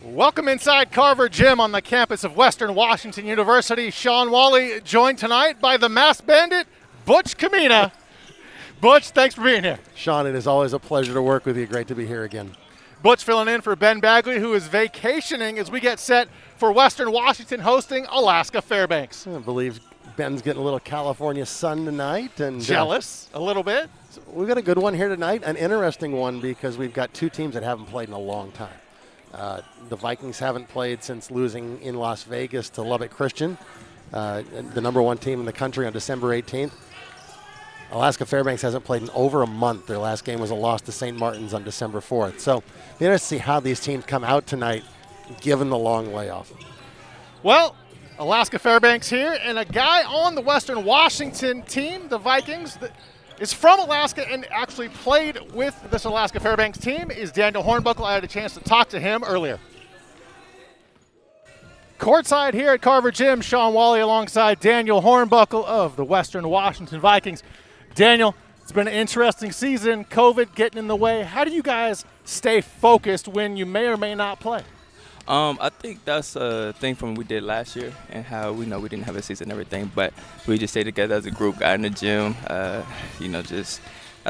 Welcome inside Carver Gym on the campus of Western Washington University. Sean Wally joined tonight by the masked bandit, Butch Kamina. Butch, thanks for being here. Sean, it is always a pleasure to work with you. Great to be here again. Butch filling in for Ben Bagley, who is vacationing as we get set for Western Washington hosting Alaska Fairbanks. I believe Ben's getting a little California sun tonight. And jealous a little bit. So we've got a good one here tonight, an interesting one because we've got two teams that haven't played in a long time. The Vikings haven't played since losing in Las Vegas to Lubbock Christian, the number one team in the country on December 18th. Alaska Fairbanks hasn't played in over a month. Their last game was a loss to St. Martin's on December 4th. So be interested to see how these teams come out tonight given the long layoff. Well, Alaska Fairbanks here, and a guy on the Western Washington team, the Vikings, is from Alaska and actually played with this Alaska Fairbanks team, is Daniel Hornbuckle. I had a chance to talk to him earlier. Courtside here at Carver Gym, Sean Wally alongside Daniel Hornbuckle of the Western Washington Vikings. Daniel, it's been an interesting season, COVID getting in the way. How do you guys stay focused when you may or may not play? I think that's a thing from what we did last year and how we know we didn't have a season and everything, but we just stayed together as a group, got in the gym, I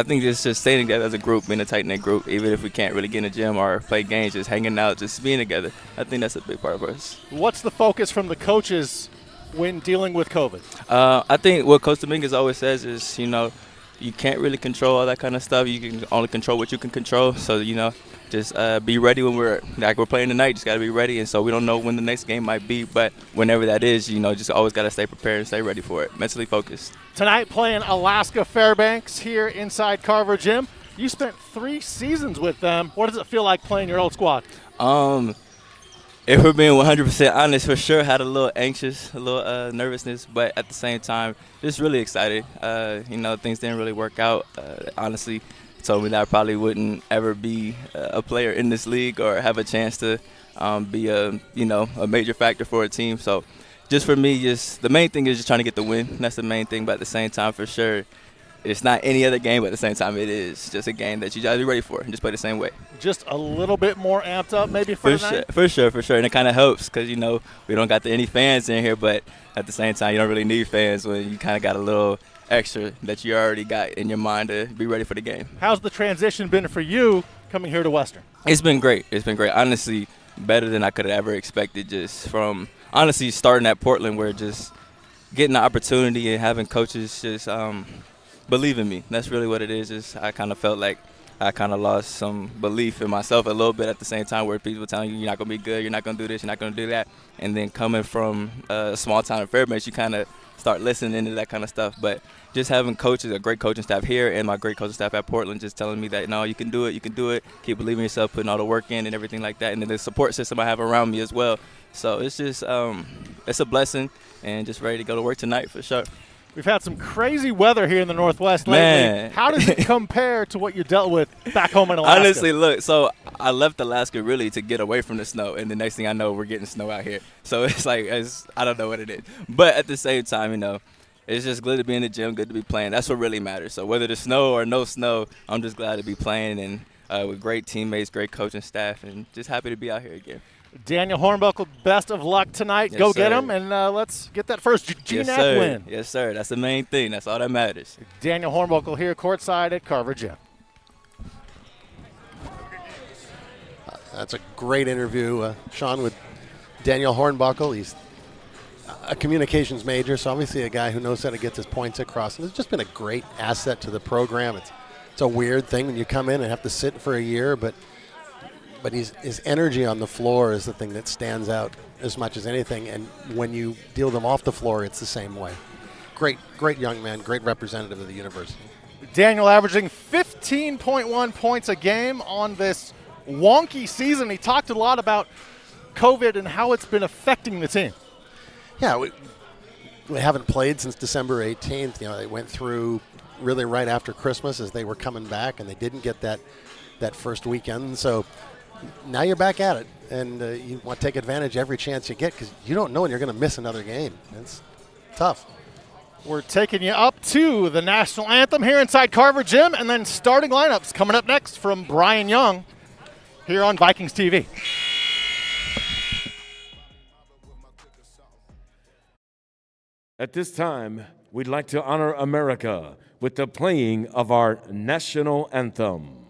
think it's just staying together as a group, being a tight-knit group, even if we can't really get in the gym or play games, just hanging out, just being together. I think that's a big part of us. What's the focus from the coaches when dealing with COVID? I think what Coach Dominguez always says is, you can't really control all that kind of stuff. You can only control what you can control. So, just be ready when we're playing tonight. Just got to be ready. And so we don't know when the next game might be. But whenever that is, just always got to stay prepared and stay ready for it, mentally focused. Tonight playing Alaska Fairbanks here inside Carver Gym. You spent 3 seasons with them. What does it feel like playing your old squad? If we're being 100% honest, for sure had a little anxious, a little nervousness, but at the same time, just really excited. Things didn't really work out. Honestly, told me that I probably wouldn't ever be a player in this league or have a chance to be a major factor for a team. So just for me, the main thing is just trying to get the win. That's the main thing, but at the same time, for sure, it's not any other game, but at the same time, it is just a game that you got to be ready for and just play the same way. Just a little bit more amped up maybe for tonight? For sure. And it kind of helps because, we don't got any fans in here, but at the same time, you don't really need fans when you kind of got a little extra that you already got in your mind to be ready for the game. How's the transition been for you coming here to Western? It's been great. Honestly, better than I could have ever expected just from, honestly, starting at Portland where just getting the opportunity and having coaches just believe in me. That's really what it is. I kind of felt like I kind of lost some belief in myself a little bit at the same time where people telling you you're not going to be good, you're not going to do this, you're not going to do that. And then coming from a small town in Fairbanks, you kind of start listening to that kind of stuff. But just having coaches, a great coaching staff here and my great coaching staff at Portland just telling me that, no, you can do it, keep believing in yourself, putting all the work in and everything like that. And then the support system I have around me as well. So it's just it's a blessing and just ready to go to work tonight for sure. We've had some crazy weather here in the Northwest lately. Man. How does it compare to what you dealt with back home in Alaska? Honestly, look, so I left Alaska really to get away from the snow, and the next thing I know, we're getting snow out here. So it's like, I don't know what it is. But at the same time, it's just good to be in the gym, good to be playing. That's what really matters. So whether there's snow or no snow, I'm just glad to be playing and with great teammates, great coaching staff, and just happy to be out here again. Daniel Hornbuckle, best of luck tonight. Yes, Go sir. Get him, and let's get that first GNAC win. Yes, sir. That's the main thing. That's all that matters. Daniel Hornbuckle here courtside at Carver Gym. That's a great interview, Sean, with Daniel Hornbuckle. He's a communications major, so obviously a guy who knows how to get his points across. And it's just been a great asset to the program. It's a weird thing when you come in and have to sit for a year, but his energy on the floor is the thing that stands out as much as anything. And when you deal with him off the floor, it's the same way. Great young man, great representative of the university. Daniel averaging 15.1 points a game on this wonky season. He talked a lot about COVID and how it's been affecting the team. Yeah, we haven't played since December 18th. They went through really right after Christmas as they were coming back, and they didn't get that first weekend. So now you're back at it, and you want to take advantage every chance you get because you don't know when you're going to miss another game. It's tough. We're taking you up to the national anthem here inside Carver Gym, and then starting lineups coming up next from Brian Young here on Vikings TV. At this time, we'd like to honor America with the playing of our national anthem.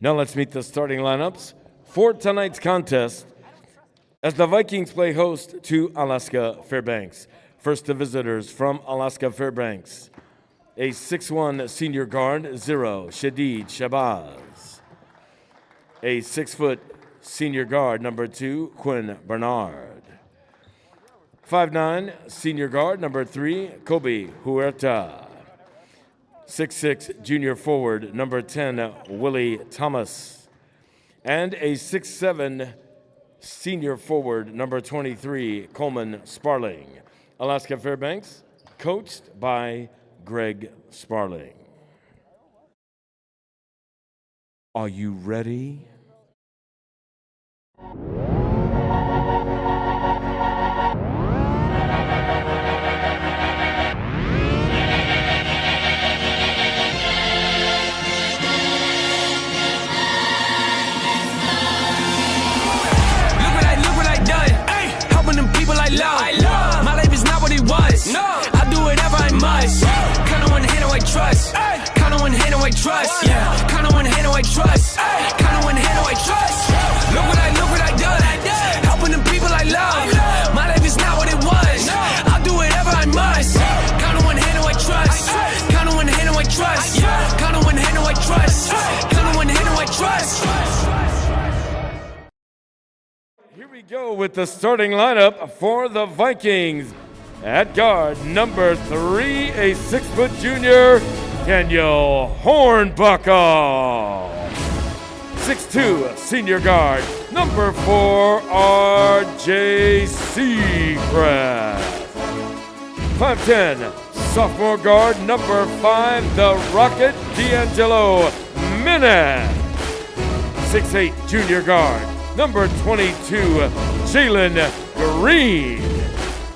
Now let's meet the starting lineups for tonight's contest as the Vikings play host to Alaska Fairbanks. First, the visitors from Alaska Fairbanks. A 6'1" senior guard, 0, Shadid Shabazz. A 6' senior guard, number 2, Quinn Bernard. 5'9" senior guard, number 3, Kobe Huerta. 6'6" junior forward, number 10, Willie Thomas. And a 6'7" senior forward, number 23, Coleman Sparling. Alaska Fairbanks, coached by Greg Sparling. Are you ready? Love. My life is not what it was. No. I do whatever I must. Count on one hand, I trust. Count on one hand, I trust. Yeah. Count on one hand, I trust. Count on one hand, I trust. Look what I done. Helping the people I love. My life is not what it was. I'll do whatever I must. Count on one hand, I trust. Count on one hand, I trust. Yeah. Count on one hand, I trust. Count on one hand, I trust. Here we go with the starting lineup for the Vikings. At guard, number 3, a 6' junior, Daniel Hornbuckle. 6'2", senior guard, number 4, R.J. Seacrest. 5'10", sophomore guard, number 5, the Rocket, D'Angelo Minette. 6'8", junior guard, number 22, Jalen Green.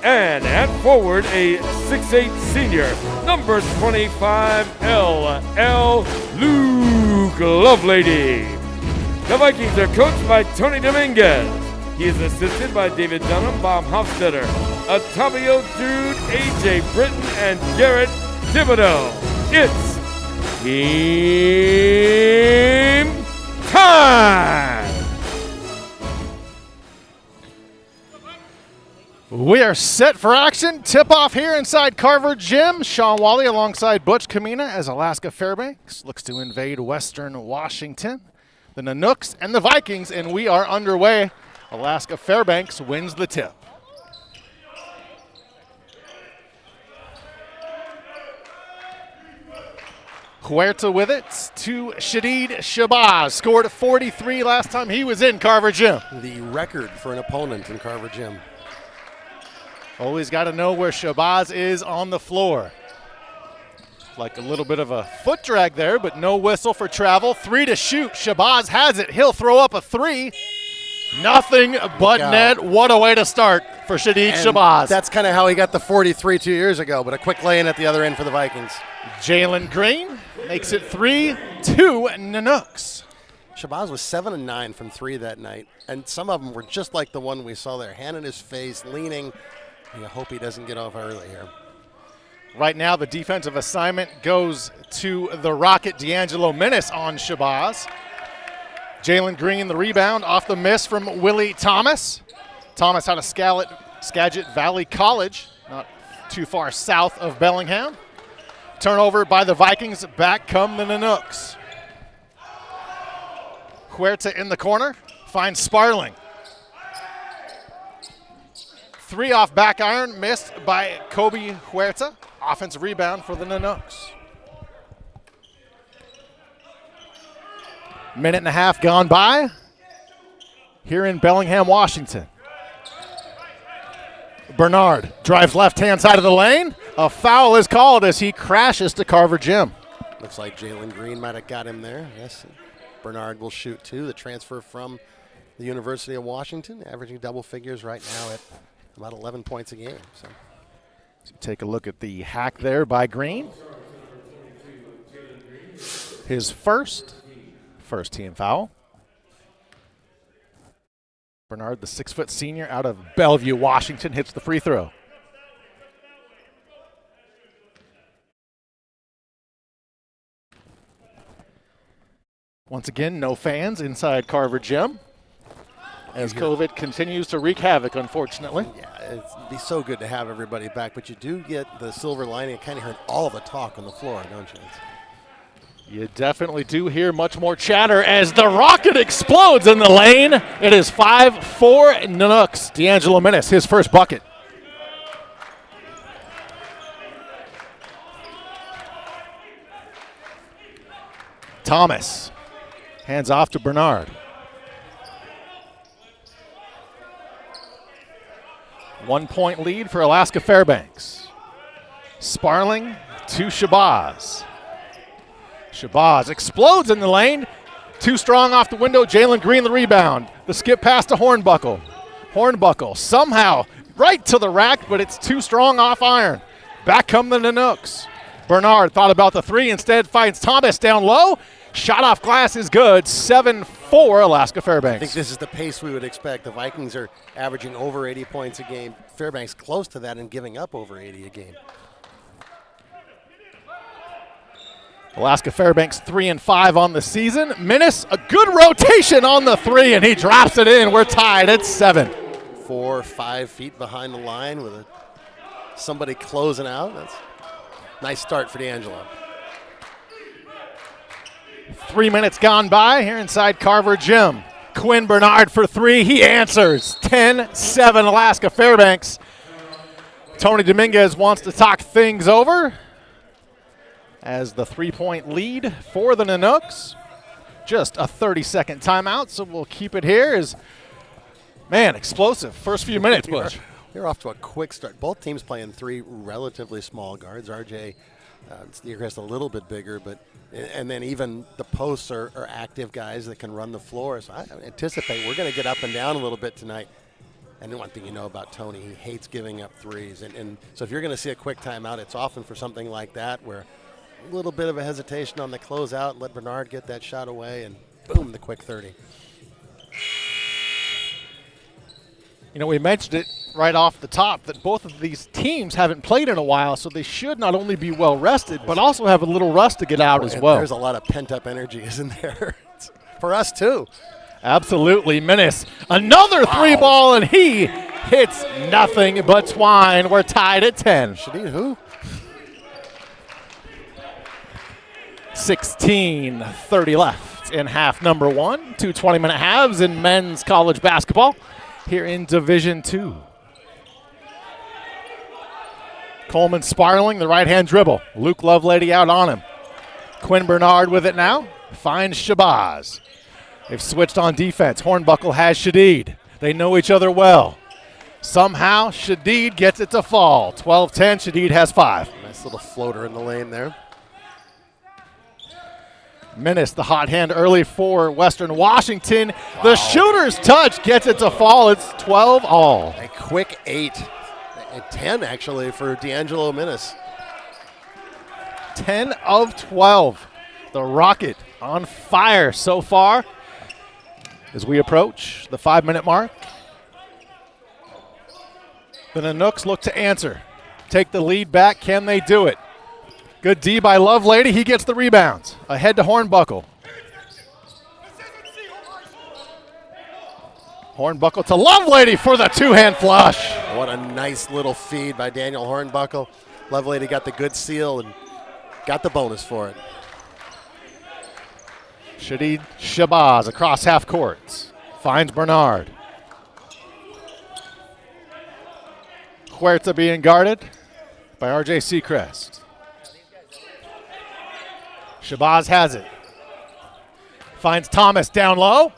And at forward, a 6'8" senior, number 25, L.L. Luke Lovelady. The Vikings are coached by Tony Dominguez. He is assisted by David Dunham, Bob Hofstetter, Otavio Dude, A.J. Britton, and Garrett Thibodeau. It's game time! We are set for action. Tip-off here inside Carver Gym. Sean Wally alongside Butch Kamina as Alaska Fairbanks looks to invade Western Washington. The Nanooks and the Vikings, and we are underway. Alaska Fairbanks wins the tip. Huerta with it to Shadid Shabazz. Scored 43 last time he was in Carver Gym. The record for an opponent in Carver Gym. Always got to know where Shabazz is on the floor. Like a little bit of a foot drag there, but no whistle for travel. 3 to shoot. Shabazz has it. He'll throw up a 3. Nothing but net. What a way to start for Shadid Shabazz. That's kind of how he got the 43 2 years ago, but a quick lay-in at the other end for the Vikings. Jalen Green makes it 3-2 Nanooks. Shabazz was 7 and 9 from 3 that night, and some of them were just like the one we saw there, hand in his face, leaning. You hope he doesn't get off early here. Right now, the defensive assignment goes to the Rocket D'Angelo Menace on Shabazz. Jalen Green, the rebound off the miss from Willie Thomas. Thomas out of Skagit Valley College, not too far south of Bellingham. Turnover by the Vikings. Back come the Nanooks. Huerta in the corner, finds Sparling. 3 off back iron, missed by Kobe Huerta. Offensive rebound for the Nanooks. Minute and a half gone by here in Bellingham, Washington. Bernard drives left-hand side of the lane. A foul is called as he crashes to Carver Gym. Looks like Jalen Green might have got him there. Yes, Bernard will shoot too. The transfer from the University of Washington, averaging double figures right now at about 11 points a game. So take a look at the hack there by Green. His first team foul. Bernard, the 6-foot senior out of Bellevue, Washington, hits the free throw. Once again, no fans inside Carver Gym as COVID continues to wreak havoc, unfortunately. Yeah, it'd be so good to have everybody back, but you do get the silver lining. Kind of heard all the talk on the floor, don't you? You definitely do hear much more chatter as the rocket explodes in the lane. It is 5-4 Nanooks. D'Angelo Menace, his first bucket. Thomas hands off to Bernard. 1 point lead for Alaska Fairbanks. Sparling to Shabazz. Shabazz explodes in the lane. Too strong off the window. Jalen Green the rebound. The skip pass to Hornbuckle. Hornbuckle somehow right to the rack, but it's too strong off iron. Back come the Nanooks. Bernard thought about the 3, instead finds Thomas down low. Shot off glass is good. 7-4 Alaska Fairbanks. I think this is the pace we would expect. The Vikings are averaging over 80 points a game. Fairbanks close to that and giving up over 80 a game. Alaska Fairbanks 3-5 on the season. Menace, a good rotation on the 3, and he drops it in. We're tied at 7. 4 or 5 feet behind the line with somebody closing out. That's a nice start for D'Angelo. 3 minutes gone by here inside Carver Gym. Quinn Bernard for 3. He answers. 10-7 Alaska Fairbanks. Tony Dominguez wants to talk things over as the 3-point lead for the Nanooks. Just a 30-second timeout, so we'll keep it here. Explosive. First few minutes, Bush. They're off to a quick start. Both teams playing 3 relatively small guards. RJ Steercrest a little bit bigger, and then even the posts are active guys that can run the floor. So I anticipate we're going to get up and down a little bit tonight. And one thing you know about Tony, he hates giving up threes. And so if you're going to see a quick timeout, it's often for something like that where a little bit of a hesitation on the closeout, let Bernard get that shot away, and boom, the quick 30. You know, we mentioned it right off the top that both of these teams haven't played in a while, so they should not only be well rested, but also have a little rust to get out as well. There's a lot of pent-up energy, isn't there? For us, too. Absolutely. Menace, another 3 ball, and he hits nothing but twine. We're tied at 10. Shadid who? 16:30 left in half number 1. 2 20-minute halves in men's college basketball here in Division II. Coleman Sparling, the right-hand dribble. Luke Lovelady out on him. Quinn Bernard with it now. Finds Shabazz. They've switched on defense. Hornbuckle has Shadid. They know each other well. Somehow, Shadid gets it to fall. 12-10, Shadid has 5. Nice little floater in the lane there. Menace, the hot hand early for Western Washington. The shooter's touch gets it to fall. It's 12 all. A quick 8. 10, actually, for D'Angelo Menace. 10 of 12. The Rocket on fire so far As we approach the 5-minute mark, the Nanooks look to answer. Take the lead back. Can they do it? Good D by Lovelady. He gets the rebounds. Ahead to Hornbuckle. Hornbuckle to Lovelady for the two-hand flush. What a nice little feed by Daniel Hornbuckle. Lovelady got the good seal and got the bonus for it. Shadid Shabazz across half court. Finds Bernard. Huerta being guarded by RJ Seacrest. Shabazz has it. Finds Thomas down low.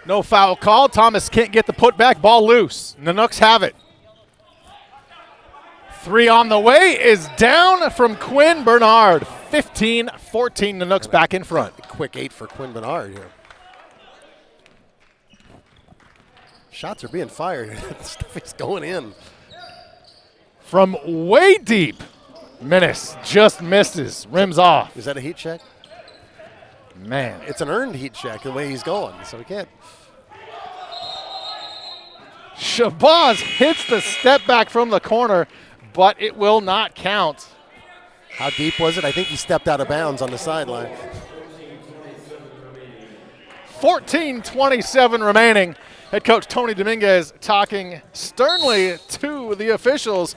No foul call. Thomas can't get the putback. Ball loose. Nanooks have it. 3 on the way is down from Quinn Bernard. 15-14, Nanooks back in front. Quick 8 for Quinn Bernard here. Shots are being fired. Stuff is going in. From way deep, Menace just misses. Rims off. Is that a heat check? Man. It's an earned heat check the way he's going, so we can't. Shabazz hits the step back from the corner, but it will not count. How deep was it? I think he stepped out of bounds on the sideline. 14:27 remaining. Head coach Tony Dominguez talking sternly to the officials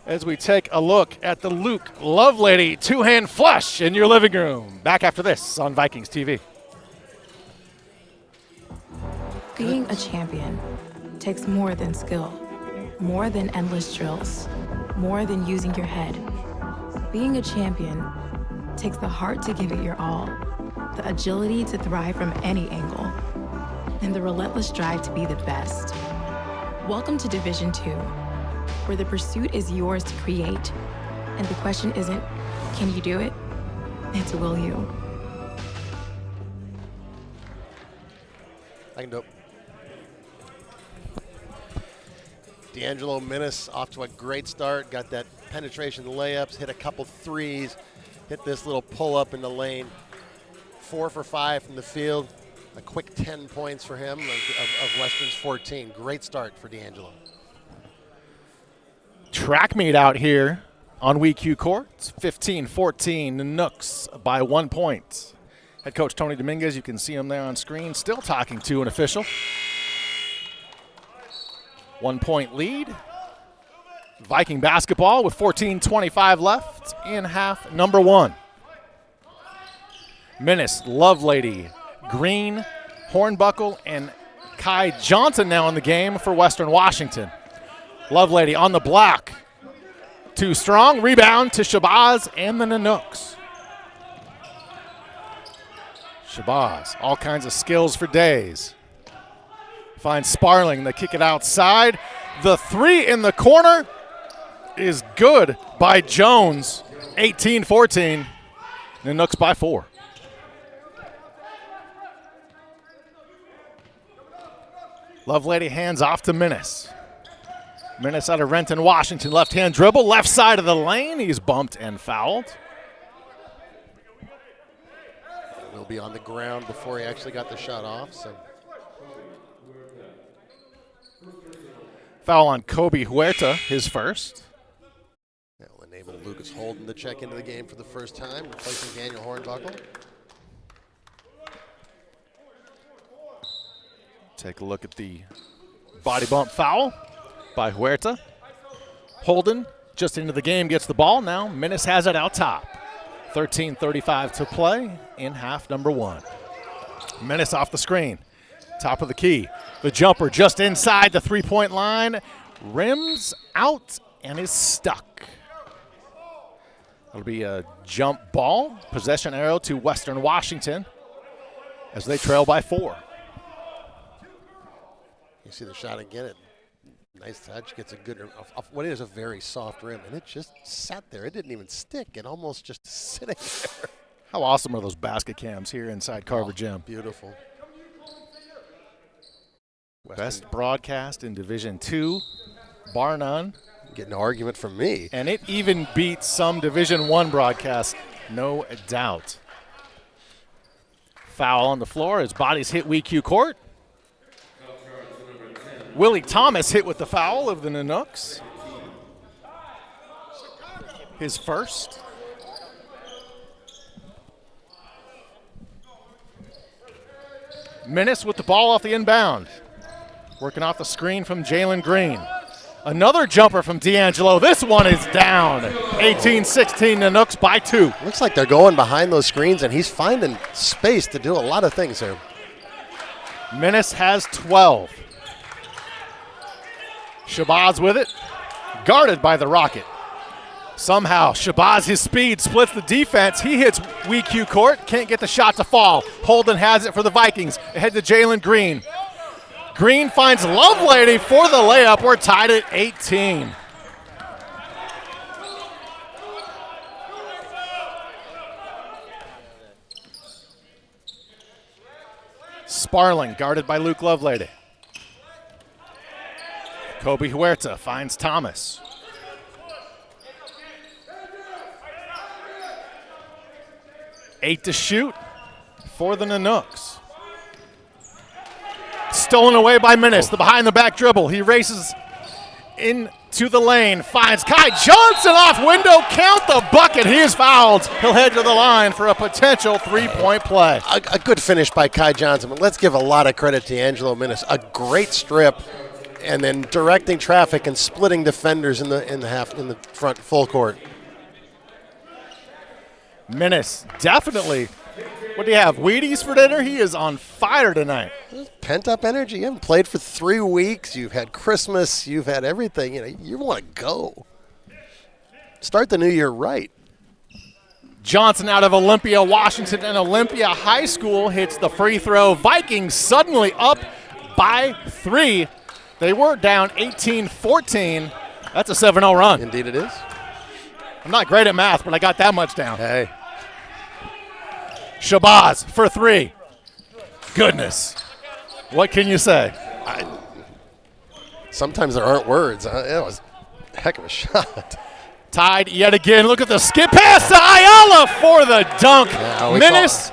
as we take a look at the Luke Lovelady two-hand flush in your living room. Back after this on Vikings TV. Being a champion takes more than skill, more than endless drills, more than using your head. Being a champion takes the heart to give it your all, the agility to thrive from any angle, and the relentless drive to be the best. Welcome to Division II, where the pursuit is yours to create, and the question isn't, can you do it? It's will you? I can do it. D'Angelo Menace off to a great start. Got that penetration layups, hit a couple threes, hit this little pull-up in the lane. 4 for 5 from the field. A quick 10 points for him of Western's 14. Great start for D'Angelo. Track meet out here on WECU Court. It's 15-14 Nanooks by 1 point. Head coach Tony Dominguez, you can see him there on screen, still talking to an official. 1 point lead. Viking basketball with 14:25 left in half number 1. Menace, Lovelady, Green, Hornbuckle, and Kai Johnson now in the game for Western Washington. Lovelady on the block. Too strong. Rebound to Shabazz and the Nanooks. Shabazz, all kinds of skills for days. Finds Sparling. They kick it outside. The 3 in the corner is good by Jones. 18-14. Nanooks by 4. Lovelady hands off to Menace. Menace out of Renton, Washington. Left-hand dribble, left side of the lane. He's bumped and fouled. He'll be on the ground before he actually got the shot off. So. Foul on Kobe Huerta, his first. That will enable Lucas Holden to check into the game for the first time, replacing Daniel Hornbuckle. Take a look at the body bump foul by Huerta. Holden just into the game, gets the ball. Now Menace has it out top. 13:35 to play in half number 1. Menace off the screen. Top of the key. The jumper just inside the three-point line. Rims out and is stuck. It'll be a jump ball. Possession arrow to Western Washington as they trail by 4. You see the shot again. Nice touch. Gets a good, what is a very soft rim. And it just sat there. It didn't even stick. It almost just sitting there. How awesome are those basket cams here inside Carver Gym? Beautiful. Best broadcast in Division II, bar none. Getting an argument from me. And it even beats some Division I broadcasts, no doubt. Foul on the floor. His body's hit WECU Court. Willie Thomas hit with the foul of the Nanooks. His first. Menace with the ball off the inbound. Working off the screen from Jalen Green. Another jumper from D'Angelo. This one is down. 18-16 Nanooks by 2. Looks like they're going behind those screens, and he's finding space to do a lot of things here. Menace has 12. Shabazz with it. Guarded by the Rocket. Somehow, Shabazz, his speed, splits the defense. He hits WECU Court. Can't get the shot to fall. Holden has it for the Vikings. Ahead to Jalen Green. Green finds Lovelady for the layup. We're tied at 18. Sparling guarded by Luke Lovelady. Kobe Huerta finds Thomas. Eight to shoot for the Nanooks. Stolen away by Menace, the behind-the-back dribble. He races into the lane, finds Kai Johnson off window. Count the bucket. He is fouled. He'll head to the line for a potential three-point play. A good finish by Kai Johnson, but let's give a lot of credit to Angelo Menace. A great strip, and then directing traffic and splitting defenders in the front full court. Menace definitely. What do you have, Wheaties for dinner? He is on fire tonight. Pent-up energy. You haven't played for 3 weeks. You've had Christmas. You've had everything. You want to go. Start the new year right. Johnson out of Olympia, Washington, and Olympia High School hits the free throw. Vikings suddenly up by 3. They were down 18-14. That's a 7-0 run. Indeed it is. I'm not great at math, but I got that much down. Hey. Shabazz for 3. Goodness. What can you say? Sometimes there aren't words. It was a heck of a shot. Tied yet again. Look at the skip pass to Ayala for the dunk. Yeah, Menace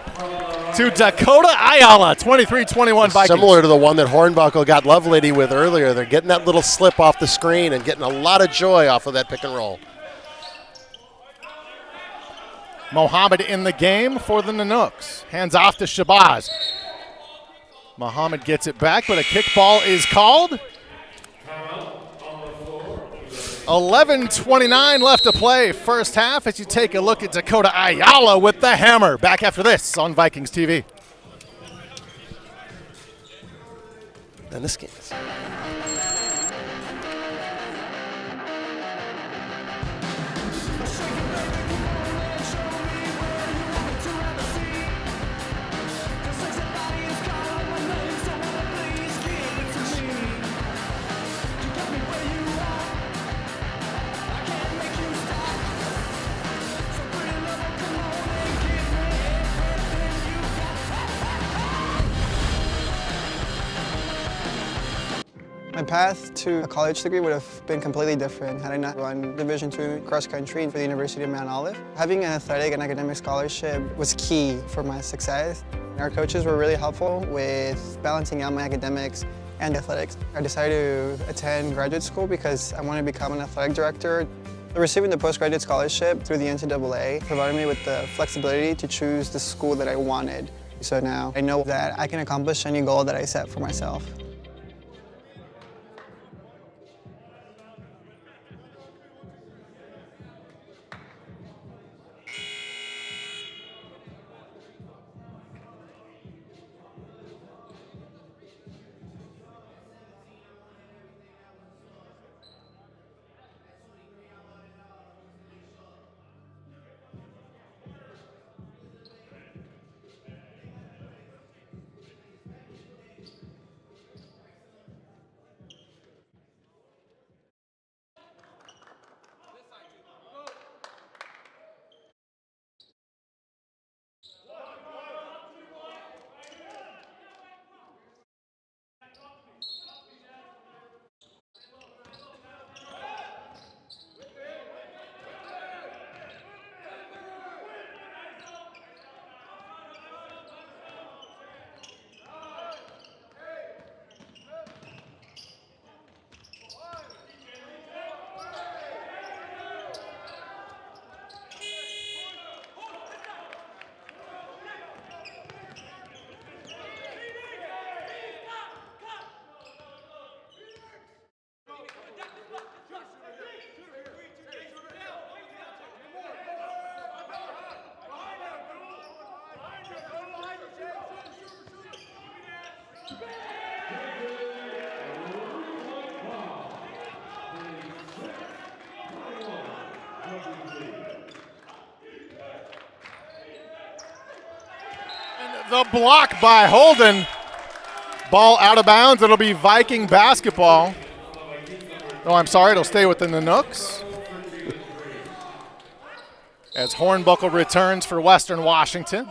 to Dakota Ayala, 23-21 Vikings. Similar to the one that Hornbuckle got Lovelady with earlier. They're getting that little slip off the screen and getting a lot of joy off of that pick and roll. Mohammed in the game for the Nanooks. Hands off to Shabazz. Mohammed gets it back, but a kickball is called. 11:29 left to play first half as you take a look at Dakota Ayala with the hammer. Back after this on Vikings TV. And this game is... My path to a college degree would have been completely different had I not run Division II cross country for the University of Mount Olive. Having an athletic and academic scholarship was key for my success. Our coaches were really helpful with balancing out my academics and athletics. I decided to attend graduate school because I wanted to become an athletic director. Receiving the postgraduate scholarship through the NCAA provided me with the flexibility to choose the school that I wanted. So now I know that I can accomplish any goal that I set for myself. The block by Holden. Ball out of bounds. It'll be Viking basketball. Oh, I'm sorry. It'll stay within the Nooks. As Hornbuckle returns for Western Washington.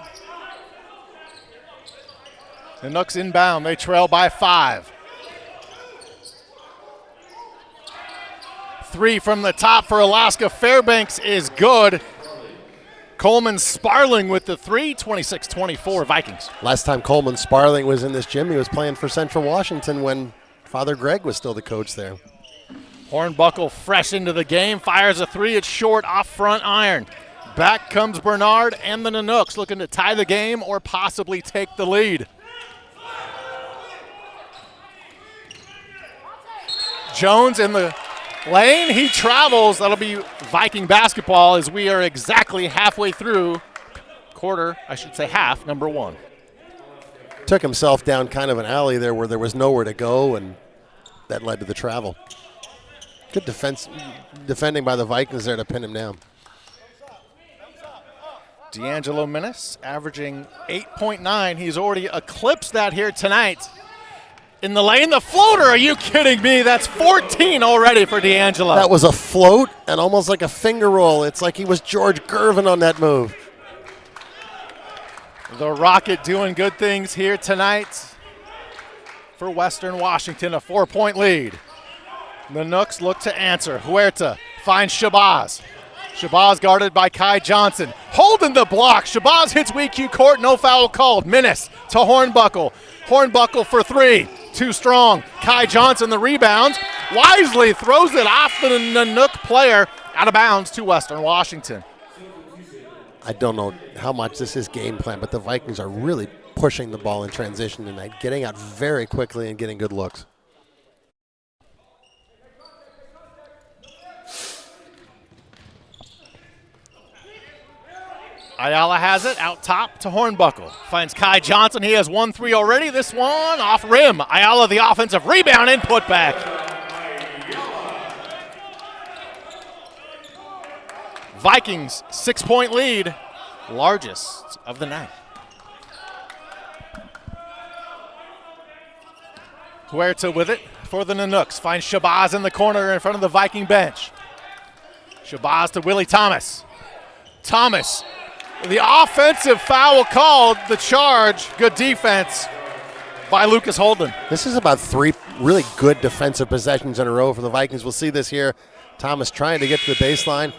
The Nooks inbound. They trail by 5. 3 from the top for Alaska Fairbanks is good. Coleman Sparling with the 3, 26-24 Vikings. Last time Coleman Sparling was in this gym, he was playing for Central Washington when Father Greg was still the coach there. Hornbuckle fresh into the game, fires a 3. It's short off front iron. Back comes Bernard and the Nanooks looking to tie the game or possibly take the lead. Jones in the lane, he travels. That'll be Viking basketball as we are exactly halfway through quarter, I should say half, number 1. Took himself down kind of an alley there where there was nowhere to go, and that led to the travel. Good defending by the Vikings there to pin him down. D'Angelo Menace averaging 8.9. He's already eclipsed that here tonight. In the lane, the floater. Are you kidding me? That's 14 already for D'Angelo. That was a float and almost like a finger roll. It's like he was George Gervin on that move. The Rocket doing good things here tonight for Western Washington, a 4-point lead. The Nooks look to answer. Huerta finds Shabazz. Shabazz guarded by Kai Johnson. Holding the block. Shabazz hits WECU Court. No foul called. Menace to Hornbuckle. Hornbuckle for 3. Too strong. Kai Johnson the rebounds. Wisely throws it off the Nanook player out of bounds to Western Washington. I don't know how much this is game plan, but the Vikings are really pushing the ball in transition tonight, getting out very quickly and getting good looks. Ayala has it out top to Hornbuckle. Finds Kai Johnson. He has 1 3 already. This one off rim. Ayala the offensive rebound and put back. Vikings 6-point lead. Largest of the night. Huerta with it for the Nanooks. Finds Shabazz in the corner in front of the Viking bench. Shabazz to Willie Thomas. Thomas. The offensive foul called, the charge. Good defense by Lucas Holden. This is about 3 really good defensive possessions in a row for the Vikings. We'll see this here. Thomas trying to get to the baseline.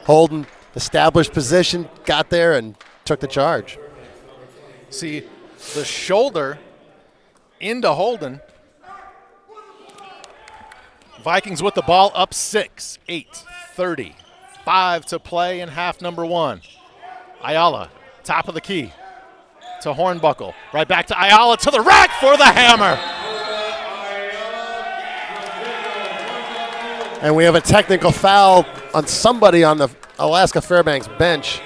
Holden established position, got there and took the charge. See the shoulder into Holden. Vikings with the ball up 6, 8:30. 5 to play in half number 1. Ayala, top of the key to Hornbuckle. Right back to Ayala to the rack for the hammer. And we have a technical foul on somebody on the Alaska Fairbanks bench.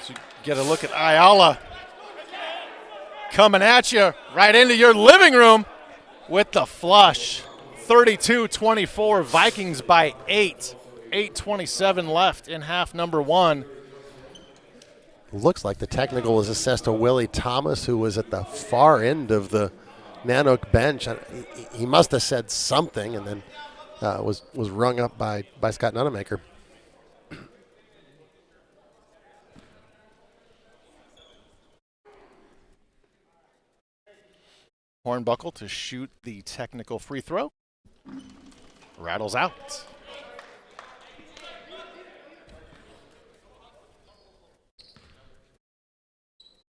So get a look at Ayala coming at you right into your living room with the flush. 32-24, Vikings by 8. 8:27 left in half number 1. Looks like the technical was assessed to Willie Thomas, who was at the far end of the Nanook bench. He must have said something and then was rung up by Scott Nunemaker. Hornbuckle to shoot the technical free throw. Rattles out.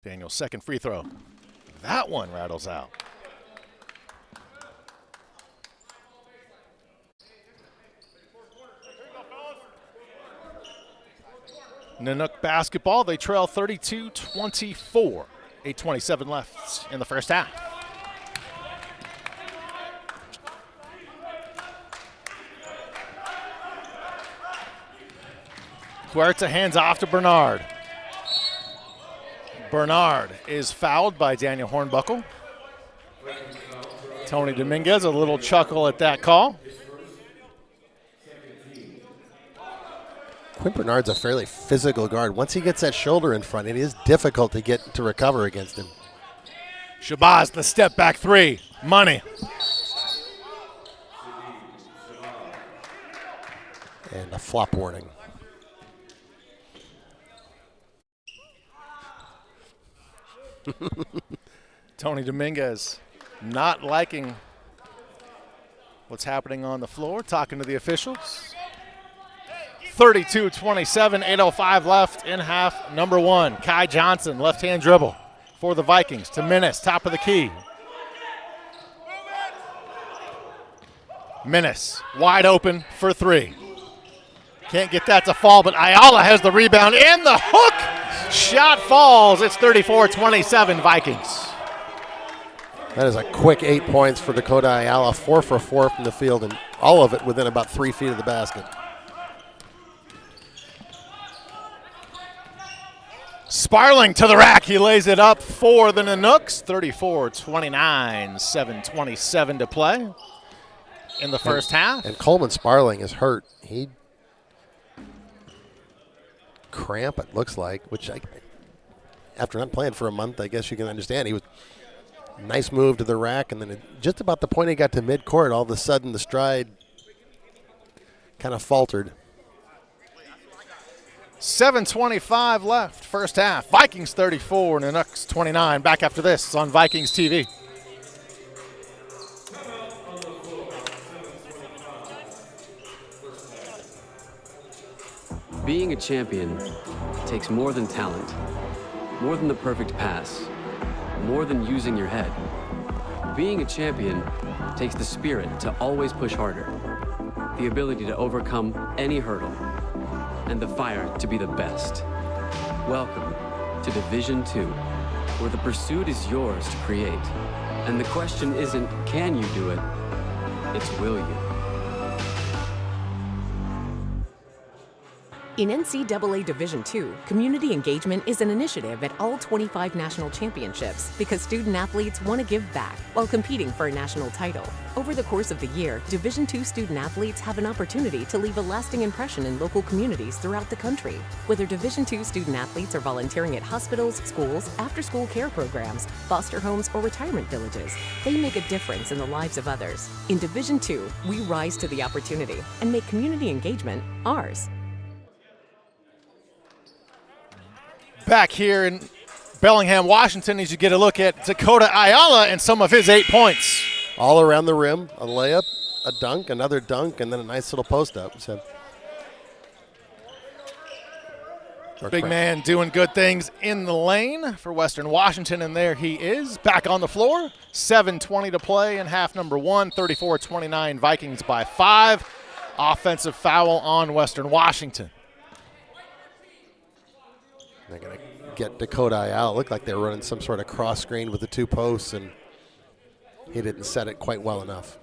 Daniel's second free throw. That one rattles out. Nanook basketball, they trail 32-24. 8:27 left in the first half. Huerta hands off to Bernard. Bernard is fouled by Daniel Hornbuckle. Tony Dominguez, a little chuckle at that call. Quinn Bernard's a fairly physical guard. Once he gets that shoulder in front, it is difficult to get to recover against him. Shabazz, the step back three. Money. And a flop warning. Tony Dominguez not liking what's happening on the floor, talking to the officials. 32-27, 8:05 left in half number one. Kai Johnson, left-hand dribble for the Vikings to Minnis, top of the key. Minnis, wide open for three. Can't get that to fall, but Ayala has the rebound and the hook. Shot falls. It's 34-27 Vikings. That is a quick 8 points for Dakota Ayala, 4 for 4 from the field, and all of it within about 3 feet of the basket. Sparling to the rack. He lays it up for the Nanooks. 34-29, 7:27 to play in the first half. And Coleman Sparling is hurt. He cramp, it looks like, which after not playing for a month, I guess you can understand. He was nice move to the rack, and then just about the point he got to midcourt, all of a sudden the stride kind of faltered. 7:25 left, first half. Vikings 34, Nanooks 29. Back after this on Vikings TV. Being a champion takes more than talent, more than the perfect pass, more than using your head. Being a champion takes the spirit to always push harder, the ability to overcome any hurdle, and the fire to be the best. Welcome to Division II, where the pursuit is yours to create. And the question isn't, can you do it? It's, will you? In NCAA Division II, community engagement is an initiative at all 25 national championships because student athletes want to give back while competing for a national title. Over the course of the year, Division II student athletes have an opportunity to leave a lasting impression in local communities throughout the country. Whether Division II student athletes are volunteering at hospitals, schools, after-school care programs, foster homes, or retirement villages, they make a difference in the lives of others. In Division II, we rise to the opportunity and make community engagement ours. Back here in Bellingham, Washington, as you get a look at Dakota Ayala and some of his 8 points. All around the rim, a layup, a dunk, another dunk, and then a nice little post up. So. Big man doing good things in the lane for Western Washington, and there he is, back on the floor. 7:20 to play in half number one, 34-29 Vikings by 5. Offensive foul on Western Washington. They're going to get Dakota Ayala. Looked like they were running some sort of cross screen with the 2 posts, and he didn't set it quite well enough.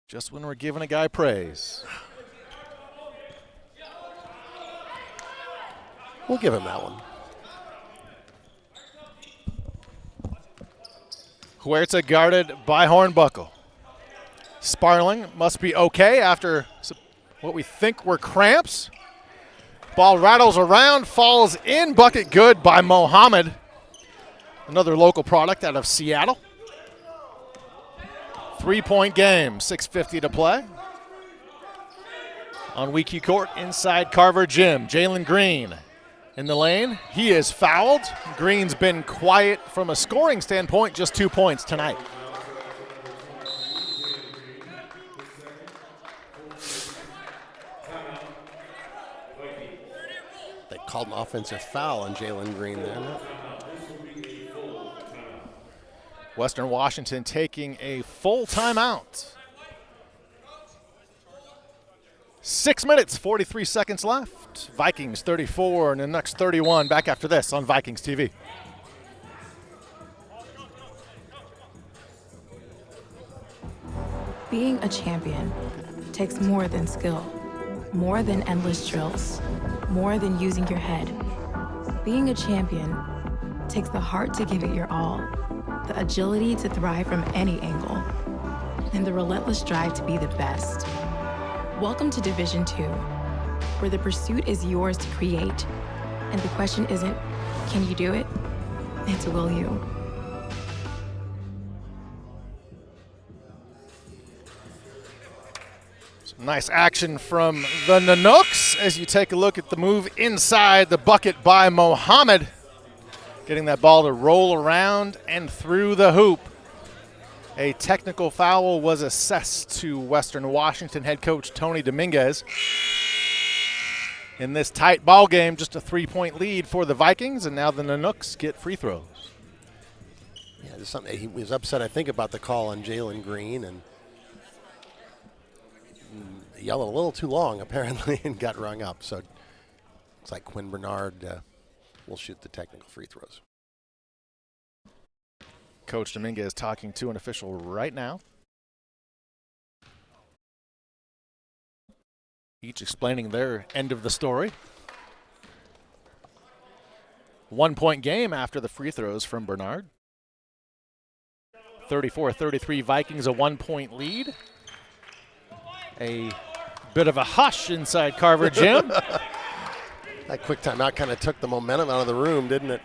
Just when we're giving a guy praise. We'll give him that one. Huerta guarded by Hornbuckle. Sparling must be okay after what we think were cramps. Ball rattles around, falls in, bucket good by Mohammed. Another local product out of Seattle. 3-point game, 6:50 to play. On WECU Court inside Carver Gym, Jalen Green in the lane. He is fouled. Green's been quiet from a scoring standpoint, just 2 points tonight. They called an offensive foul on Jalen Green there. Western Washington taking a full timeout. 6 minutes, 43 seconds left. Vikings 34 and the next 31. Back after this on Vikings TV. Being a champion takes more than skill, more than endless drills, more than using your head. Being a champion takes the heart to give it your all, the agility to thrive from any angle, and the relentless drive to be the best. Welcome to Division II, where the pursuit is yours to create. And the question isn't, can you do it? It's will you? Some nice action from the Nanooks as you take a look at the move inside the bucket by Mohammed. Getting that ball to roll around and through the hoop. A technical foul was assessed to Western Washington head coach Tony Dominguez. In this tight ball game, just a 3-point lead for the Vikings, and now the Nanooks get free throws. Yeah, there's something. He was upset, I think, about the call on Jalen Green, and yelled a little too long, apparently, and got rung up. So looks like Quinn Bernard will shoot the technical free throws. Coach Dominguez talking to an official right now. Each explaining their end of the story. 1-point game after the free throws from Bernard. 34-33 Vikings, a 1-point lead. A bit of a hush inside Carver Gym. That quick timeout kind of took the momentum out of the room, didn't it?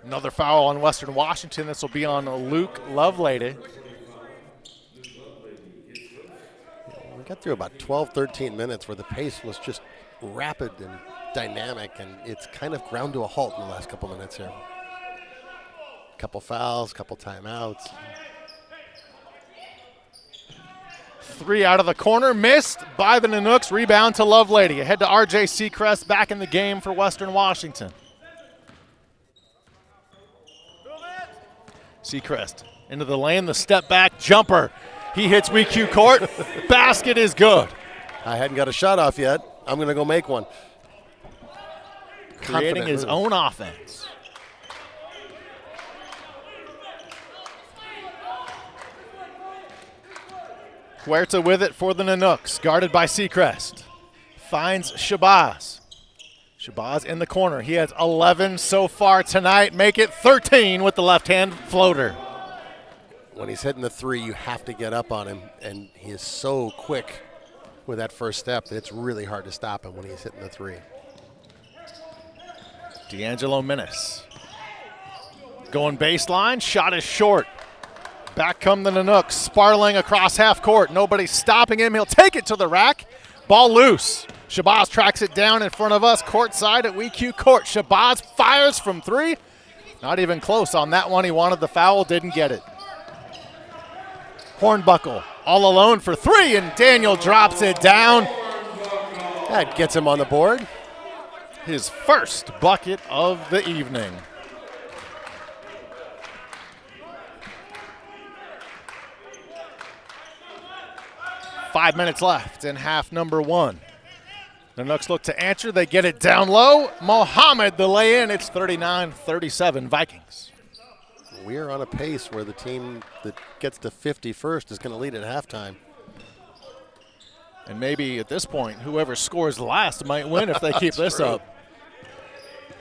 Another foul on Western Washington. This will be on Luke Lovelady. We got through about 12, 13 minutes where the pace was just rapid and dynamic, and it's kind of ground to a halt in the last couple minutes here. Couple fouls, couple timeouts. 3 out of the corner, missed by the Nanooks. Rebound to Lovelady. Ahead to RJ Seacrest, back in the game for Western Washington. Seacrest into the lane, the step back jumper. He hits WECU Court. Basket is good. I hadn't got a shot off yet. I'm going to go make one. Creating Confident his move. own offense. Huerta with it for the Nanooks, guarded by Seacrest. Finds Shabazz. Shabazz in the corner. He has 11 so far tonight. Make it 13 with the left-hand floater. When he's hitting the three, you have to get up on him, and he is so quick with that first step that it's really hard to stop him when he's hitting the three. D'Angelo Menace. Going baseline, shot is short. Back come the Nanooks, sparling across half court. Nobody stopping him. He'll take it to the rack. Ball loose. Shabazz tracks it down in front of us, courtside at WECU Court. Shabazz fires from 3. Not even close on that one. He wanted the foul, didn't get it. Hornbuckle all alone for 3, and Daniel drops it down. That gets him on the board. His first bucket of the evening. Five minutes left in half number 1. The Nanooks look to answer. They get it down low. Mohammed the lay-in. It's 39-37 Vikings. We're on a pace where the team that gets to 50 first is going to lead at halftime. And maybe at this point, whoever scores last might win if they keep this up.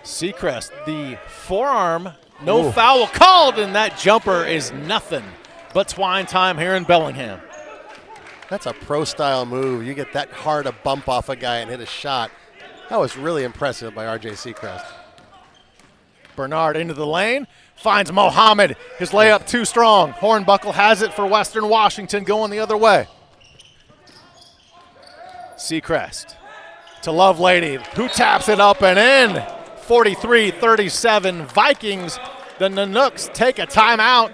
Seacrest, the forearm, no foul called, and that jumper is nothing but twine time here in Bellingham. That's a pro-style move. You get that hard a bump off a guy and hit a shot. That was really impressive by RJ Seacrest. Bernard into the lane, finds Mohammed. His layup too strong. Hornbuckle has it for Western Washington, going the other way. Seacrest to Lovelady, who taps it up and in. 43-37 Vikings. The Nanooks take a timeout.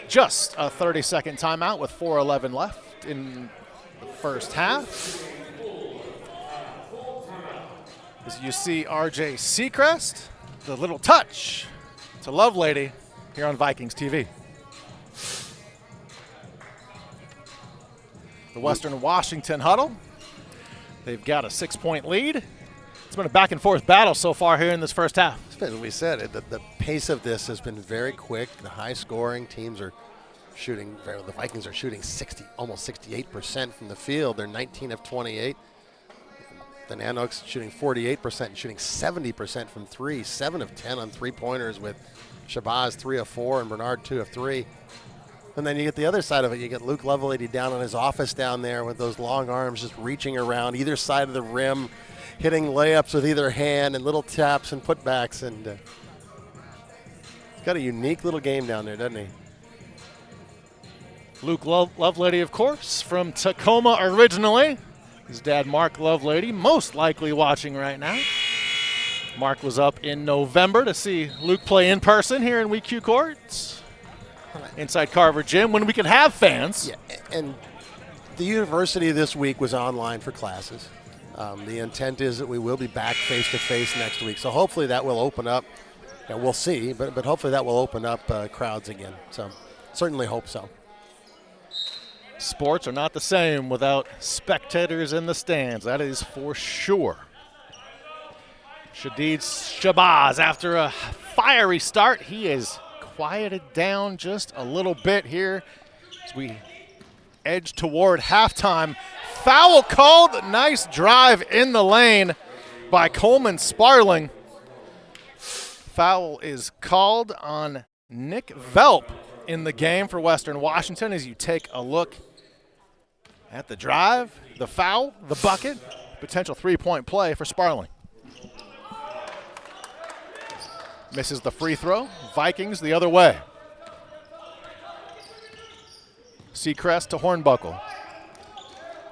Just a 30-second timeout with 4:11 left in the first half. As you see RJ Seacrest, the little touch to Lovelady here on Vikings TV. The Western Washington huddle. They've got a 6-point lead. It's been a back-and-forth battle so far here in this first half. As we said, the pace of this has been very quick. The high-scoring teams are shooting. The Vikings are shooting almost 68% from the field. They're 19 of 28. The Nanooks shooting 48% and shooting 70% from 3. 7 of 10 on three-pointers with Shabazz 3 of 4 and Bernard 2 of 3. And then you get the other side of it. You get Luke Lovelady down in his office down there with those long arms just reaching around either side of the rim, hitting layups with either hand and little taps and putbacks. And he's got a unique little game down there, doesn't he? Luke Lovelady, of course, from Tacoma originally. His dad, Mark Lovelady, most likely watching right now. Mark was up in November to see Luke play in person here in WECU Court inside Carver Gym when we could have fans. Yeah, and the university this week was online for classes. The intent is that we will be back face-to-face next week. So hopefully that will open up. And we'll see, but hopefully that will open up crowds again. So certainly hope so. Sports are not the same without spectators in the stands. That is for sure. Shadid Shabazz, after a fiery start, he is quieted down just a little bit here as we edge toward halftime. Foul called. Nice drive in the lane by Coleman Sparling. Foul is called on Nick Velp in the game for Western Washington as you take a look at the drive, the foul, the bucket, potential three-point play for Sparling. Misses the free throw. Vikings the other way. Seacrest to Hornbuckle.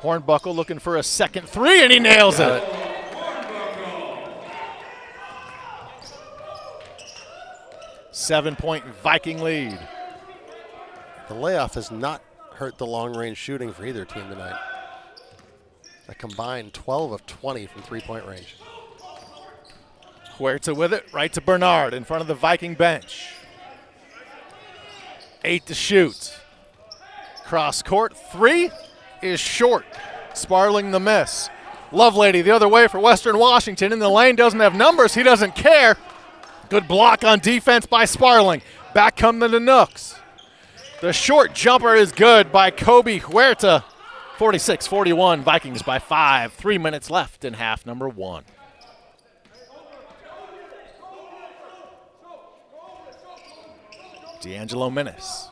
Hornbuckle looking for a second three, and he nails it. 7-point Viking lead. The layoff has not hurt the long-range shooting for either team tonight. A combined 12 of 20 from three-point range. Huerta with it, right to Bernard in front of the Viking bench. 8 to shoot. Cross court, 3 is short. Sparling the miss. Lovelady the other way for Western Washington. In the lane, doesn't have numbers, he doesn't care. Good block on defense by Sparling. Back come the Nanooks. The short jumper is good by Kobe Huerta. 46-41, Vikings by 5. 3 minutes left in half number 1. D'Angelo Menace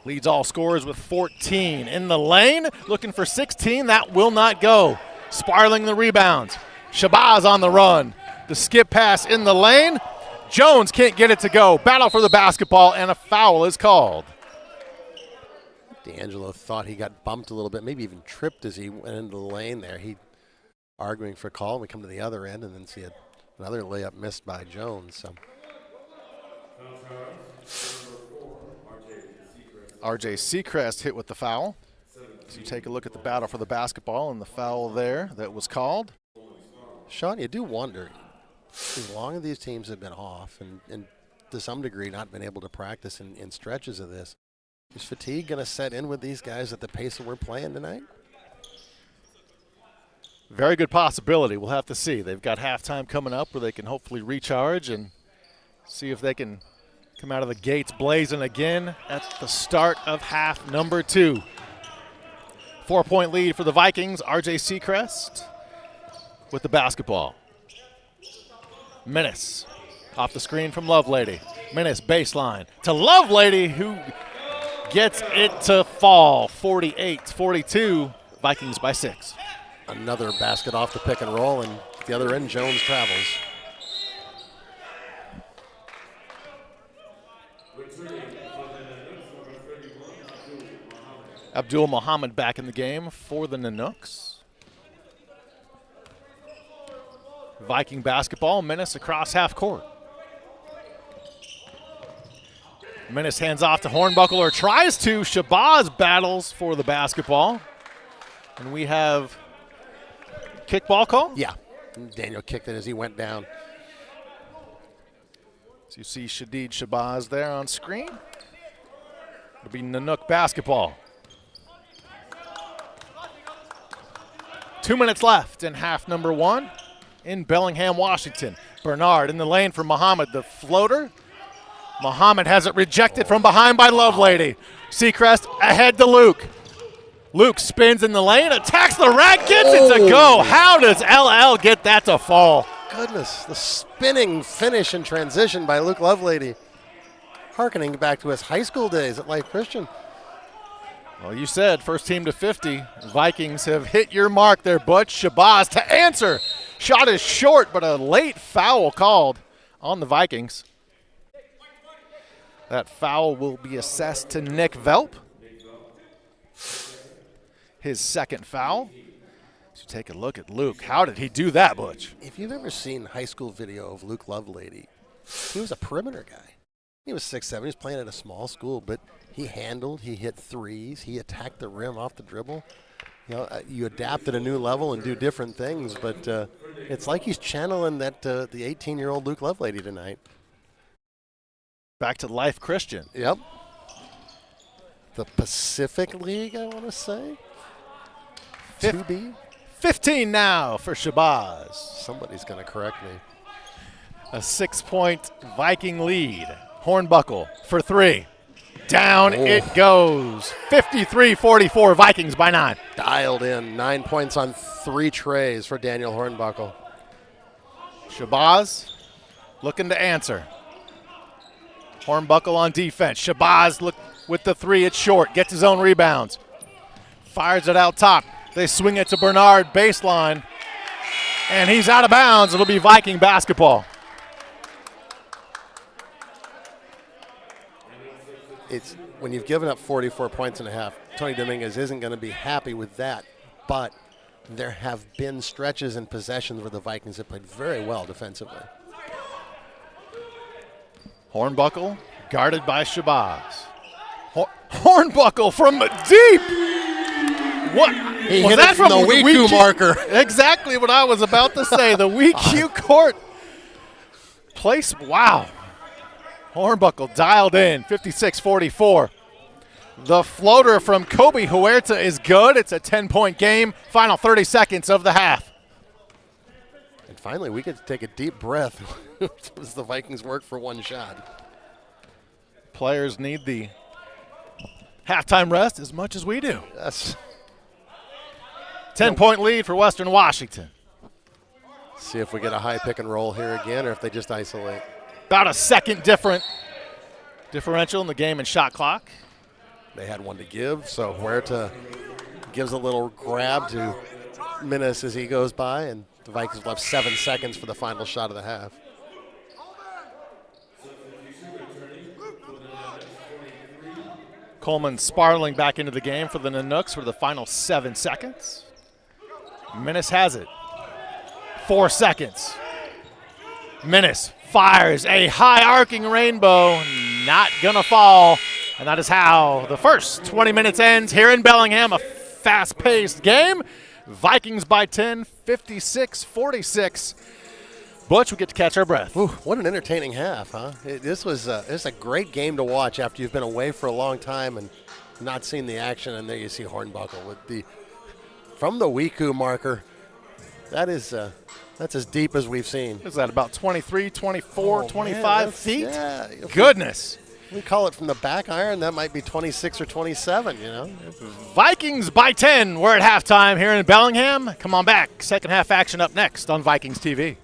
leads all scorers with 14. In the lane, looking for 16. That will not go. Sparling the rebounds. Shabazz on the run. The skip pass in the lane. Jones can't get it to go. Battle for the basketball, and a foul is called. D'Angelo thought he got bumped a little bit, maybe even tripped as he went into the lane there. He arguing for a call. We come to the other end and then see another layup missed by Jones. So. RJ Seacrest hit with the foul. So you take a look at the battle for the basketball and the foul there that was called. Sean, you do wonder, as long as these teams have been off and to some degree not been able to practice in stretches of this, is fatigue going to set in with these guys at the pace that we're playing tonight? Very good possibility. We'll have to see. They've got halftime coming up where they can hopefully recharge and see if they can come out of the gates blazing again at the start of half number 2. 4-point lead for the Vikings. RJ Seacrest with the basketball. Menace off the screen from Lovelady. Menace baseline to Lovelady, who gets it to fall. 48-42, Vikings by 6. Another basket off the pick and roll, and at the other end, Jones travels. Abdul Muhammad back in the game for the Nanooks. Viking basketball, Menace across half court. Menace hands off to Hornbuckle, or tries to. Shabazz battles for the basketball. And we have kickball call? Yeah, Daniel kicked it as he went down. So you see Shadid Shabazz there on screen. It'll be Nanook basketball. 2 minutes left in half number 1 in Bellingham, Washington. Bernard in the lane for Muhammad. The floater. Muhammad has it rejected from behind by Lovelady. Seacrest ahead to Luke. Luke spins in the lane, attacks the rack, gets it to go. How does LL get that to fall? Goodness, the spinning finish and transition by Luke Lovelady. Harkening back to his high school days at Life Christian. Well, you said first team to 50. Vikings have hit your mark there, Butch. Shabazz to answer. Shot is short, but a late foul called on the Vikings. That foul will be assessed to Nick Velp. His second foul. So take a look at Luke. How did he do that, Butch? If you've ever seen high school video of Luke Lovelady, he was a perimeter guy. He was 6'7", he was playing at a small school, but he handled, he hit threes, he attacked the rim off the dribble. You know, you adapt at a new level and do different things, but it's like he's channeling that the 18-year-old Luke Lovelady tonight. Back to Life Christian. Yep. The Pacific League, I want to say. 2B. 15 now for Shabazz. Somebody's going to correct me. A 6-point Viking lead. Hornbuckle for three. Down it goes. 53-44, Vikings by 9. Dialed in. 9 points on 3 trays for Daniel Hornbuckle. Shabazz looking to answer. Hornbuckle on defense. Shabazz look with the three. It's short. Gets his own rebounds. Fires it out top. They swing it to Bernard baseline. And he's out of bounds. It'll be Viking basketball. It's when you've given up 44 points and a half, Tony Dominguez isn't going to be happy with that. But there have been stretches and possessions where the Vikings have played very well defensively. Hornbuckle guarded by Shabazz. Hornbuckle from deep. What? He Was hit that it from the WECU marker. Exactly what I was about to say. The WECU Court place. Wow. Hornbuckle dialed in, 56-44. The floater from Kobe Huerta is good. It's a 10-point game. Final 30 seconds of the half. And finally, we get to take a deep breath as the Vikings work for one shot. Players need the halftime rest as much as we do. Yes. 10-point lead for Western Washington. See if we get a high pick and roll here again or if they just isolate. About a second differential in the game and shot clock. They had one to give, so Huerta gives a little grab to Minnis as he goes by, and the Vikings left 7 seconds for the final shot of the half. Coleman spiraling back into the game for the Nanooks for the final 7 seconds. Minnis has it. 4 seconds. Minnis fires a high arcing rainbow, not gonna fall. And that is how the first 20 minutes ends here in Bellingham. A fast-paced game. Vikings by 10, 56-46. Butch, we get to catch our breath. Ooh, what an entertaining half, huh? This was a great game to watch after you've been away for a long time and not seen the action. And there you see Hornbuckle with from the WECU marker. That's as deep as we've seen. Is that about 23, 24, 25 feet? Yeah. Goodness. We call it from the back iron. That might be 26 or 27, you know. Vikings by 10. We're at halftime here in Bellingham. Come on back. Second half action up next on Vikings TV.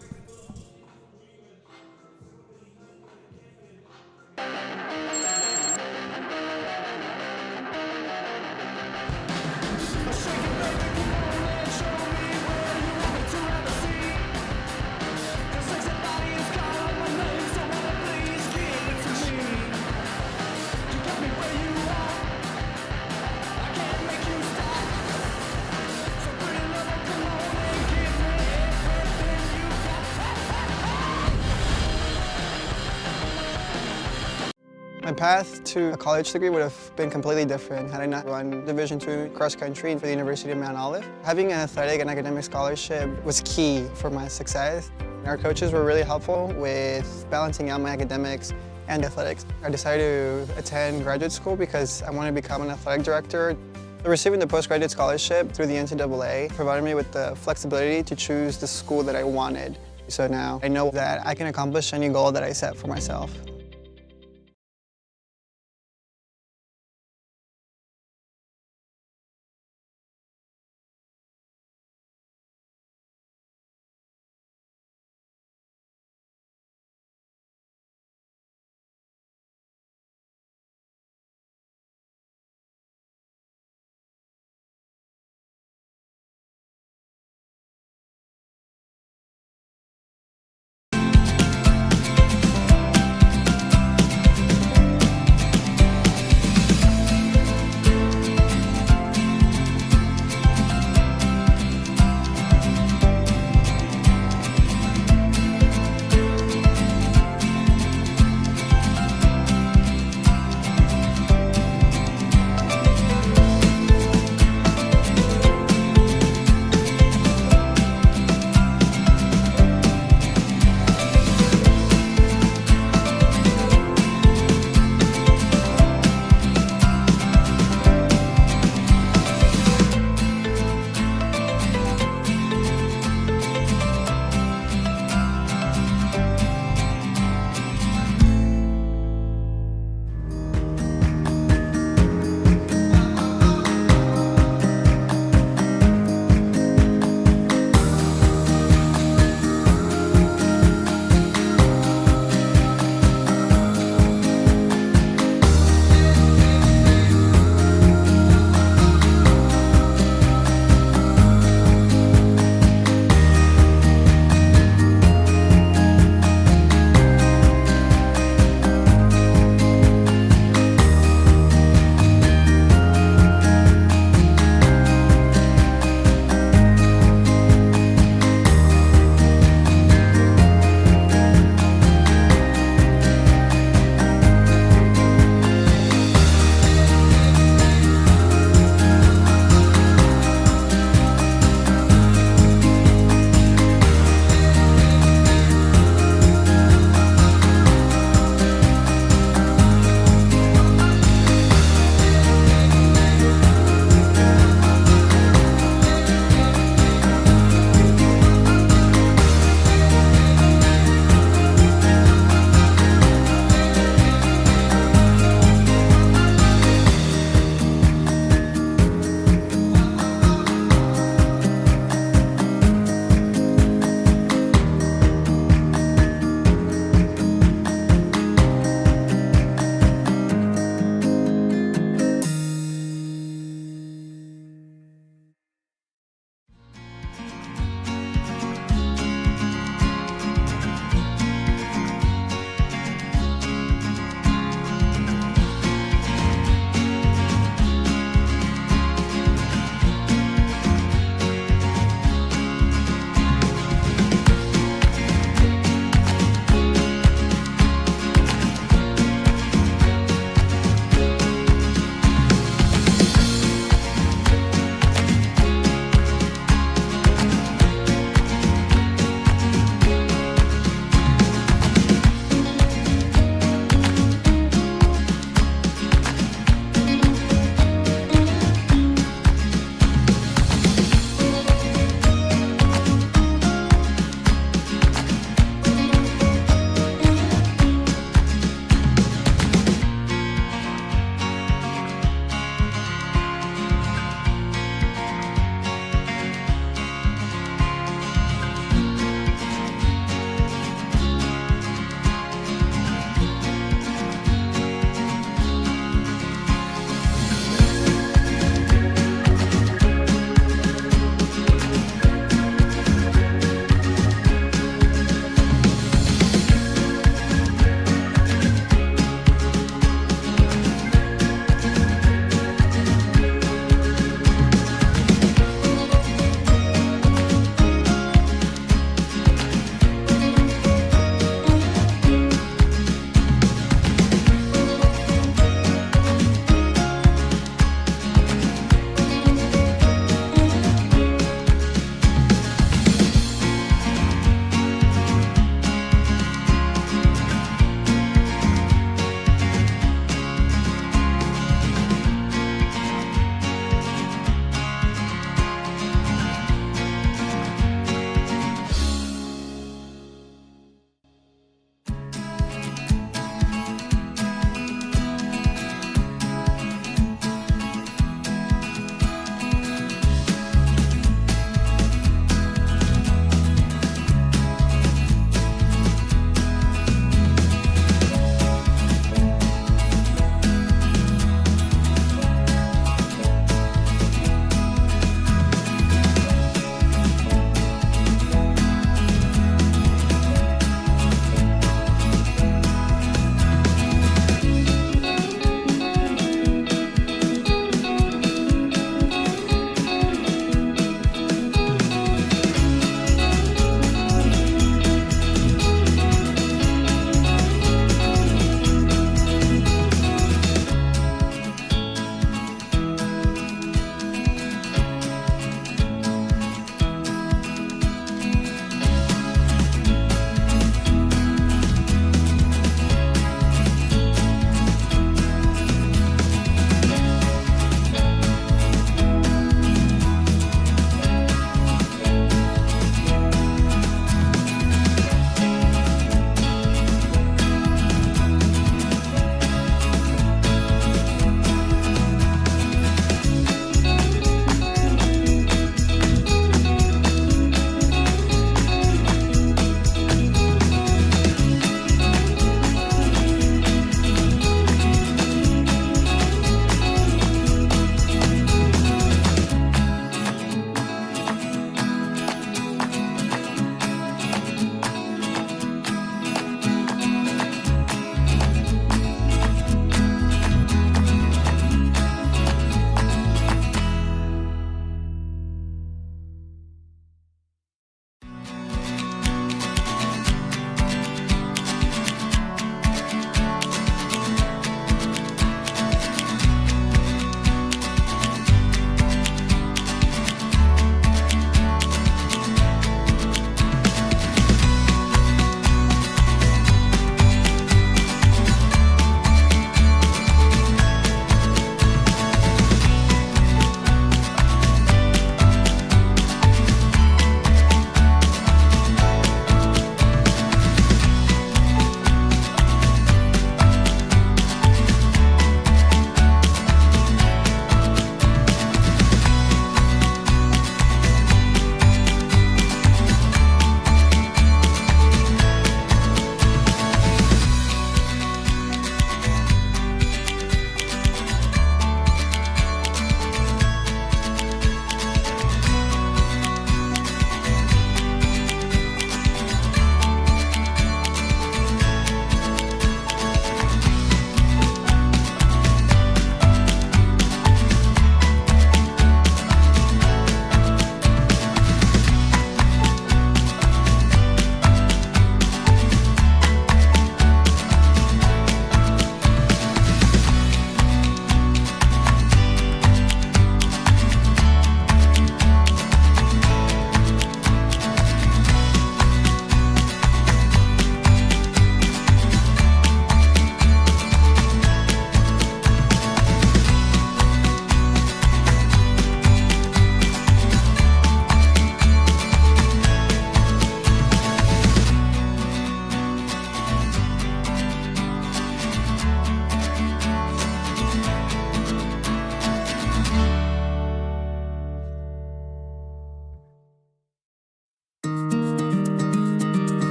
My path to a college degree would have been completely different had I not run Division II cross country for the University of Mount Olive. Having an athletic and academic scholarship was key for my success. Our coaches were really helpful with balancing out my academics and athletics. I decided to attend graduate school because I wanted to become an athletic director. Receiving the postgraduate scholarship through the NCAA provided me with the flexibility to choose the school that I wanted. So now I know that I can accomplish any goal that I set for myself.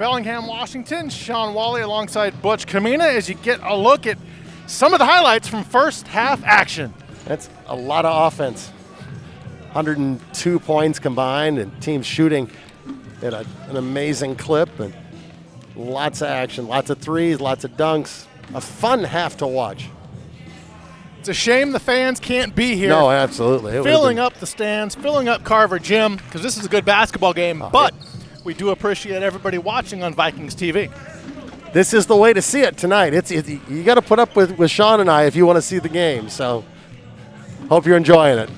Bellingham, Washington. Sean Wally alongside Butch Kamina as you get a look at some of the highlights from first half action. That's a lot of offense. 102 points combined, and teams shooting at an amazing clip, and lots of action, lots of threes, lots of dunks. A fun half to watch. It's a shame the fans can't be here. No, absolutely. Filling up the stands, filling up Carver Gym, because this is a good basketball game, but we do appreciate everybody watching on Vikings TV. This is the way to see it tonight. You got to put up with Sean and I if you want to see the game, so hope you're enjoying it.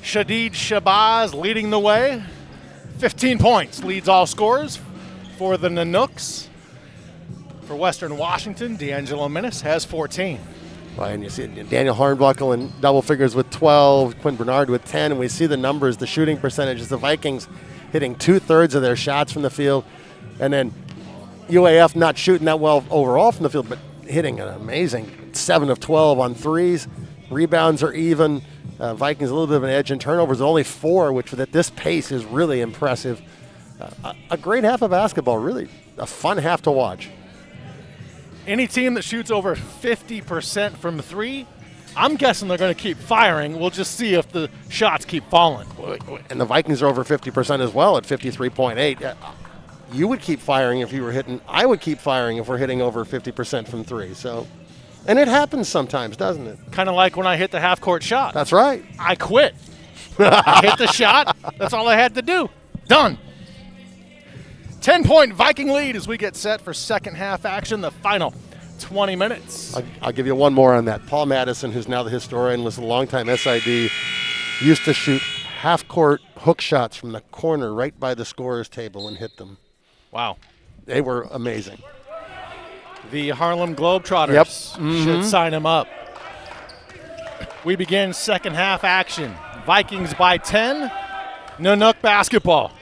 Shadid Shabazz leading the way. 15 points, leads all scorers for the Nanooks. For Western Washington, D'Angelo Minnis has 14. Right, and you see Daniel Hornbuckle in double figures with 12, Quinn Bernard with 10, and we see the numbers, the shooting percentages. The Vikings hitting 2/3 of their shots from the field, and then UAF not shooting that well overall from the field, but hitting an amazing 7 of 12 on threes. Rebounds are even. Vikings a little bit of an edge in turnovers, only 4, which at this pace is really impressive. A great half of basketball, really a fun half to watch. Any team that shoots over 50% from 3, I'm guessing they're going to keep firing. We'll just see if the shots keep falling. And the Vikings are over 50% as well at 53.8. You would keep firing if you were hitting. I would keep firing if we're hitting over 50% from 3. So, and it happens sometimes, doesn't it? Kind of like when I hit the half-court shot. That's right. I quit. I hit the shot. That's all I had to do. Done. 10-point Viking lead as we get set for second half action, the final 20 minutes. I'll give you one more on that. Paul Madison, who's now the historian, was a longtime SID, used to shoot half-court hook shots from the corner right by the scorer's table and hit them. Wow. They were amazing. The Harlem Globetrotters should sign him up. We begin second half action. Vikings by 10. Nanook basketball.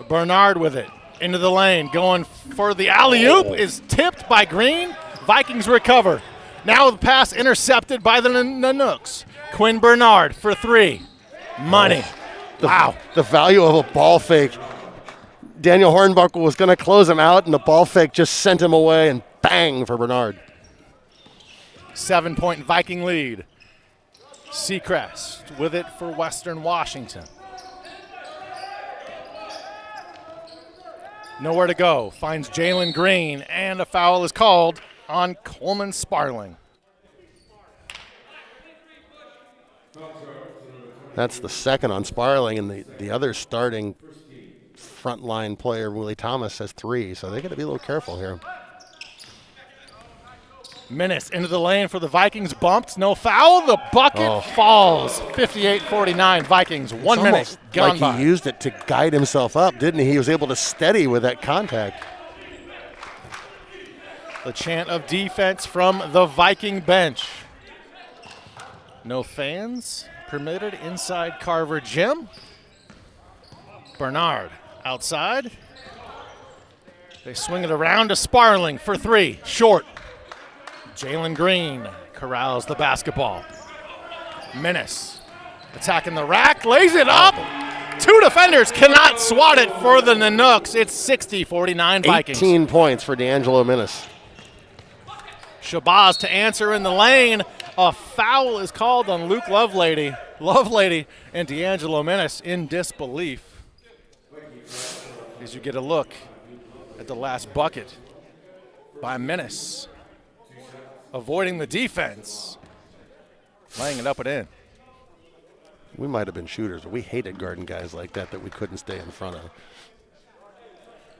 Bernard with it. Into the lane. Going for the alley-oop. Is tipped by Green. Vikings recover. Now the pass intercepted by the Nanooks. Quinn Bernard for 3. Money. Wow. The value of a ball fake. Daniel Hornbuckle was going to close him out, and the ball fake just sent him away, and bang for Bernard. 7-point Viking lead. Seacrest with it for Western Washington. Nowhere to go. Finds Jalen Green, and a foul is called on Coleman Sparling. That's the second on Sparling, and the other starting frontline player, Willie Thomas, has 3, so they got to be a little careful here. Minnis into the lane for the Vikings. Bumped, no foul. The bucket falls. 58-49 Vikings. 1 minute gone like by. He used it to guide himself up, didn't he? He was able to steady with that contact. The chant of defense from the Viking bench. No fans permitted inside Carver Gym. Bernard outside. They swing it around to Sparling for 3. Short. Jalen Green corrals the basketball. Minnis attacking the rack, lays it up. 2 defenders cannot swat it for the Nanooks. It's 60-49 Vikings. 18 points for D'Angelo Minnis. Shabazz to answer in the lane. A foul is called on Luke Lovelady. Lovelady and D'Angelo Minnis in disbelief as you get a look at the last bucket by Minnis. Avoiding the defense, laying it up and in. We might have been shooters, but we hated guarding guys like that we couldn't stay in front of.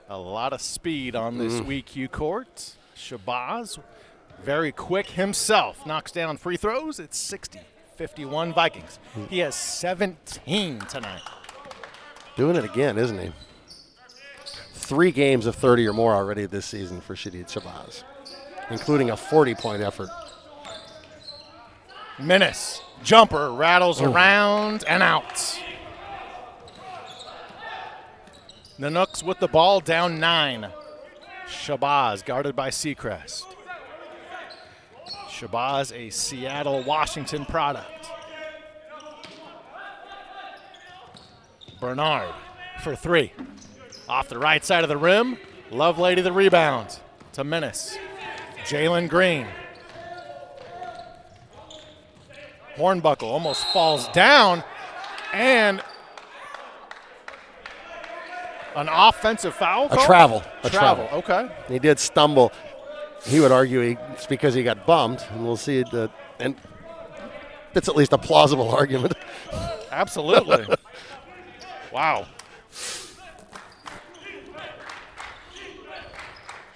A lot of speed on this WECU court. Shabazz, very quick himself, knocks down free throws. It's 60-51 Vikings. He has 17 tonight. Doing it again, isn't he? 3 games of 30 or more already this season for Shadid Shabazz, including a 40-point effort. Minnis, jumper, rattles around and out. Nanooks with the ball, down 9. Shabazz guarded by Seacrest. Shabazz, a Seattle, Washington product. Bernard for three. Off the right side of the rim, Lovelady the rebound to Menace. Jalen Green. Hornbuckle almost falls down, and an offensive foul call? A travel. Okay. He did stumble. He would argue it's because he got bumped, and we'll see it. And it's at least a plausible argument. Absolutely. Wow.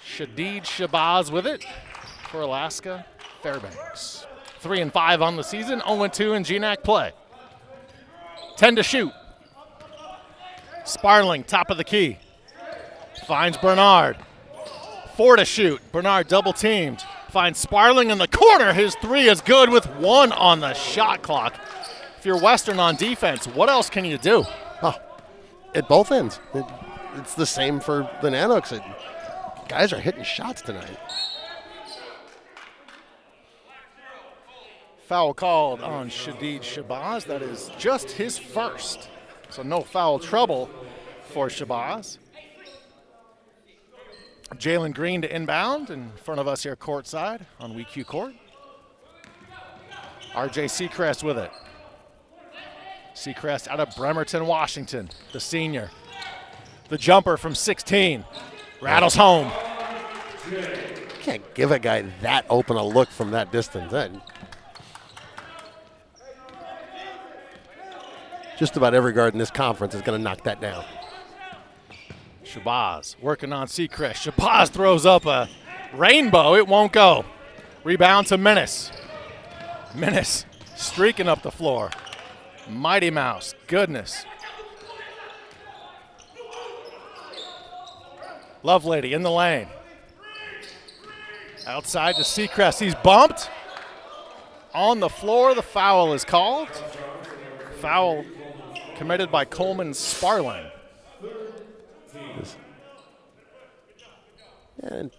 Shadid Shabazz with it for Alaska Fairbanks. 3-5 on the season, 0-2 in GNAC play. 10 to shoot. Sparling, top of the key. Finds Bernard. 4 to shoot. Bernard double teamed. Finds Sparling in the corner. His three is good with 1 on the shot clock. If you're Western on defense, what else can you do? At both ends. It's the same for the Nanooks. Guys are hitting shots tonight. Foul called on Shadid Shabazz. That is just his first. So no foul trouble for Shabazz. Jalen Green to inbound in front of us here courtside on WECU Court. RJ Seacrest with it. Seacrest out of Bremerton, Washington, the senior. The jumper from 16. Rattles home. You can't give a guy that open a look from that distance. Just about every guard in this conference is going to knock that down. Shabazz working on Seacrest. Shabazz throws up a rainbow. It won't go. Rebound to Menace. Menace streaking up the floor. Mighty Mouse. Goodness. Lovelady in the lane. Outside to Seacrest. He's bumped. On the floor, the foul is called. Foul committed by Coleman Sparling. And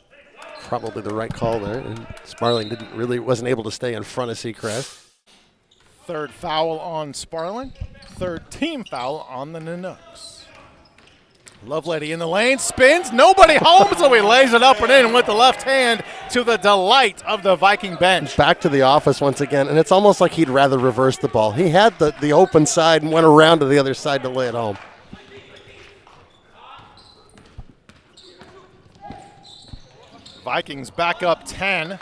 probably the right call there. And Sparling wasn't able to stay in front of Seacrest. Third foul on Sparling. Third team foul on the Nanooks. Lovelady in the lane, spins, nobody home, so he lays it up and in with the left hand to the delight of the Viking bench. Back to the office once again, and it's almost like he'd rather reverse the ball. He had the open side and went around to the other side to lay it home. Vikings back up 10.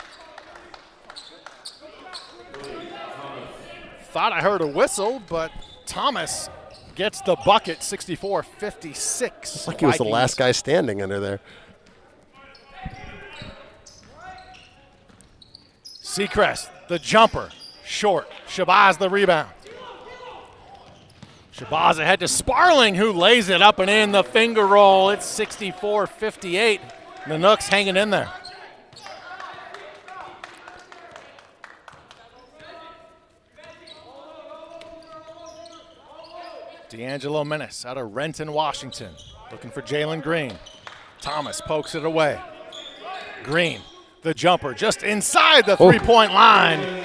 Thought I heard a whistle, but Thomas gets the bucket, 64-56. Like he was the last guy standing under there. Seacrest, the jumper, short. Shabazz the rebound. Shabazz ahead to Sparling, who lays it up and in the finger roll. It's 64-58. The Nanooks hanging in there. D'Angelo Menace out of Renton, Washington. Looking for Jalen Green. Thomas pokes it away. Green, the jumper, just inside the three-point line.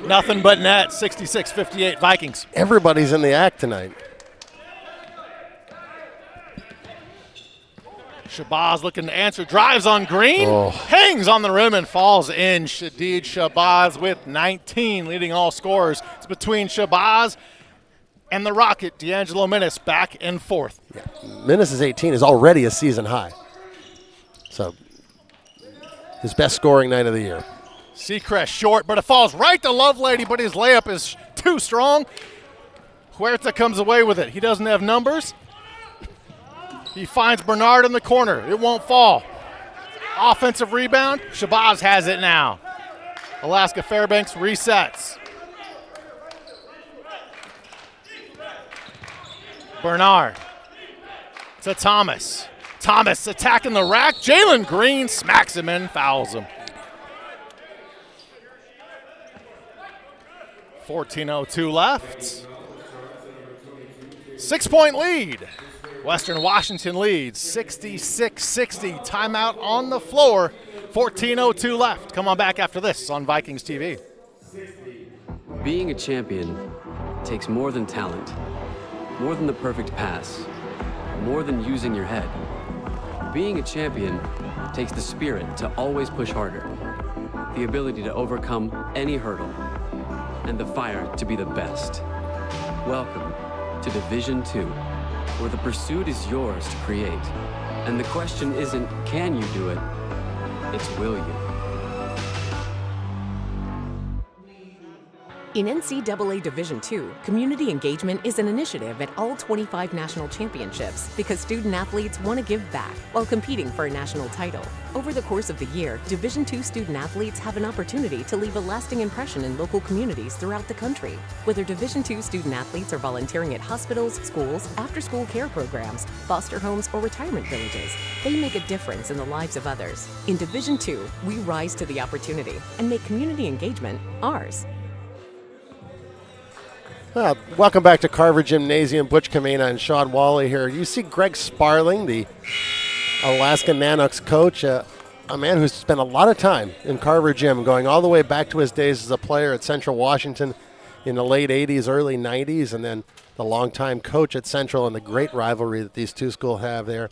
Nothing but net, 66-58 Vikings. Everybody's in the act tonight. Shabazz looking to answer, drives on Green, hangs on the rim and falls in. Shadid Shabazz with 19, leading all scorers. It's between Shabazz and the Rocket, D'Angelo Menace, back and forth. Yeah. Menace's 18 is already a season high. So his best scoring night of the year. Seacrest short, but it falls right to Lovelady, but his layup is too strong. Huerta comes away with it. He doesn't have numbers. He finds Bernard in the corner. It won't fall. Offensive rebound. Shabazz has it now. Alaska Fairbanks resets. Bernard to Thomas. Thomas attacking the rack. Jalen Green smacks him in, fouls him. 14:02 left. 6-point lead. Western Washington leads 66-60. Timeout on the floor. 14:02 left. Come on back after this on Vikings TV. Being a champion takes more than talent, more than the perfect pass, more than using your head. Being a champion takes the spirit to always push harder, the ability to overcome any hurdle, and the fire to be the best. Welcome to Division II, where the pursuit is yours to create. And the question isn't, can you do it? It's, will you? In NCAA Division II, community engagement is an initiative at all 25 national championships because student athletes want to give back while competing for a national title. Over the course of the year, Division II student athletes have an opportunity to leave a lasting impression in local communities throughout the country. Whether Division II student athletes are volunteering at hospitals, schools, after-school care programs, foster homes, or retirement villages, they make a difference in the lives of others. In Division II, we rise to the opportunity and make community engagement ours. Welcome back to Carver Gymnasium. Butch Kamena and Sean Wally here. You see Greg Sparling, the Alaska Nanoks coach, a man who's spent a lot of time in Carver Gym, going all the way back to his days as a player at Central Washington in the late 80s, early 90s, and then the longtime coach at Central and the great rivalry that these two schools have there.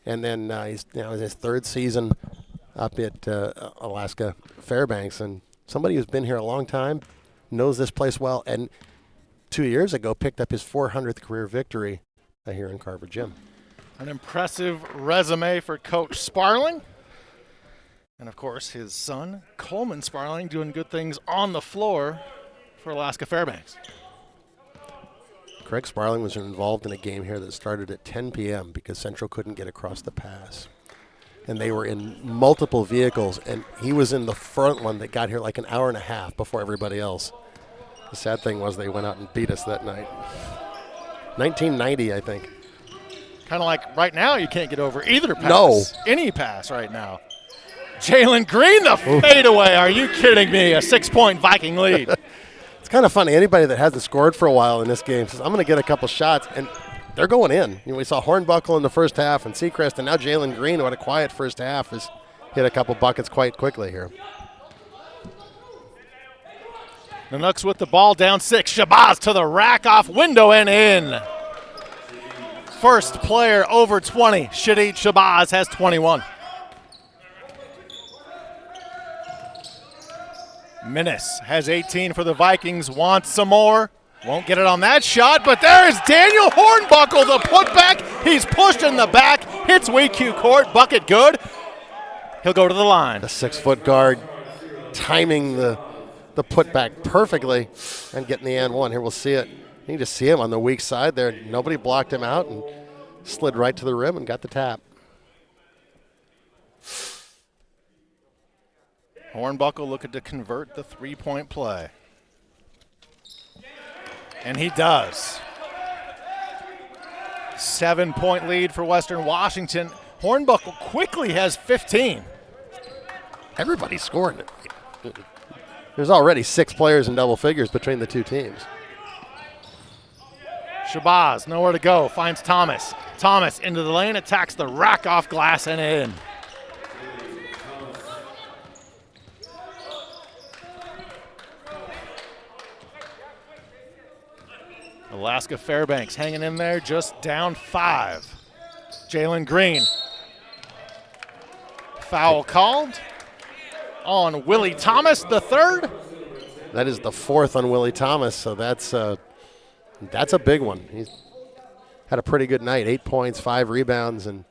And then he's in his third season up at Alaska Fairbanks, and somebody who's been here a long time, knows this place well, and 2 years ago picked up his 400th career victory here in Carver Gym. An impressive resume for Coach Sparling. And, of course, his son, Coleman Sparling, doing good things on the floor for Alaska Fairbanks. Craig Sparling was involved in a game here that started at 10 p.m. because Central couldn't get across the pass. And they were in multiple vehicles, and he was in the front one that got here like an hour and a half before everybody else. The sad thing was they went out and beat us that night. 1990, I think. Kind of like right now you can't get over either pass. No. Any pass right now. Jalen Green, the fadeaway. Are you kidding me? A 6-point Viking lead. It's kind of funny. Anybody that hasn't scored for a while in this game says, I'm going to get a couple shots, and they're going in. We saw Hornbuckle in the first half and Seacrest, and now Jalen Green, who had a quiet first half, has hit a couple buckets quite quickly here. The Nooks with the ball down 6. Shabazz to the rack off window and in. First player over 20. Shadid Shabazz has 21. Minnis has 18 for the Vikings. Wants some more. Won't get it on that shot, but there is Daniel Hornbuckle, the putback. He's pushed in the back. Hits WECU Court. Bucket good. He'll go to the line. The 6-foot guard timing the putback perfectly and getting the and one. Here we'll see it. You can just see him on the weak side there. Nobody blocked him out and slid right to the rim and got the tap. Hornbuckle looking to convert the 3-point play. And he does. 7-point lead for Western Washington. Hornbuckle quickly has 15. Everybody's scoring it. There's already 6 players in double figures between the two teams. Shabazz, nowhere to go, finds Thomas. Thomas into the lane, attacks the rack off glass and in. Alaska Fairbanks hanging in there, just down 5. Jalen Green. Foul called on Willie Thomas, the third. That is the 4th on Willie Thomas, so that's a big one. He's had a pretty good night, 8 points, 5 rebounds, and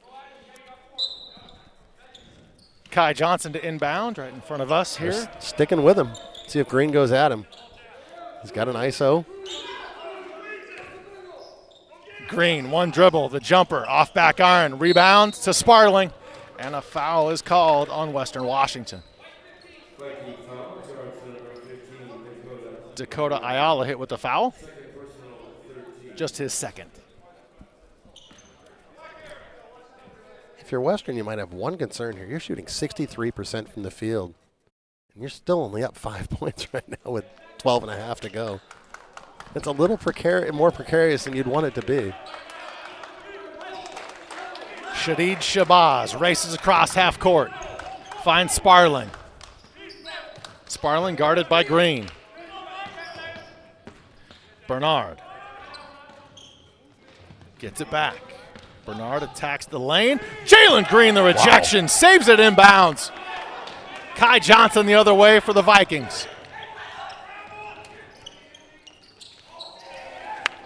Kai Johnson to inbound right in front of us here. just sticking with him. See if Green goes at him. He's got an ISO. Green, one dribble, the jumper, off back iron, rebounds to Sparling, and a foul is called on Western Washington. Dakota Ayala hit with the foul. Just his second. If you're Western, you might have one concern here. You're shooting 63% from the field, and you're still only up 5 points right now with 12 and a half to go. It's a little more precarious than you'd want it to be. Shadid Shabazz races across half court. Finds Sparling. Sparling guarded by Green. Bernard gets it back. Bernard attacks the lane. Jalen Green, the rejection, saves it inbounds. Kai Johnson the other way for the Vikings.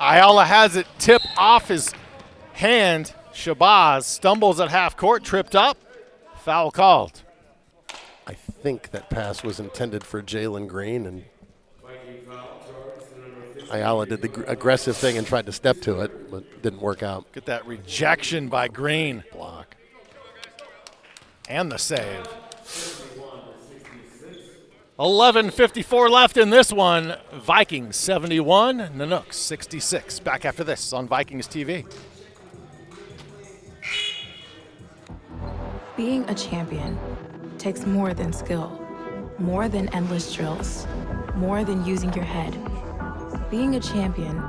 Ayala has it tip off his hand. Shabazz stumbles at half court, tripped up, foul called. I think that pass was intended for Jalen Green, and Ayala did the aggressive thing and tried to step to it, but didn't work out. Get that rejection by Green. Block. And the save. 11:54 left in this one. Vikings 71, Nanooks 66. Back after this on Vikings TV. Being a champion takes more than skill, more than endless drills, more than using your head. Being a champion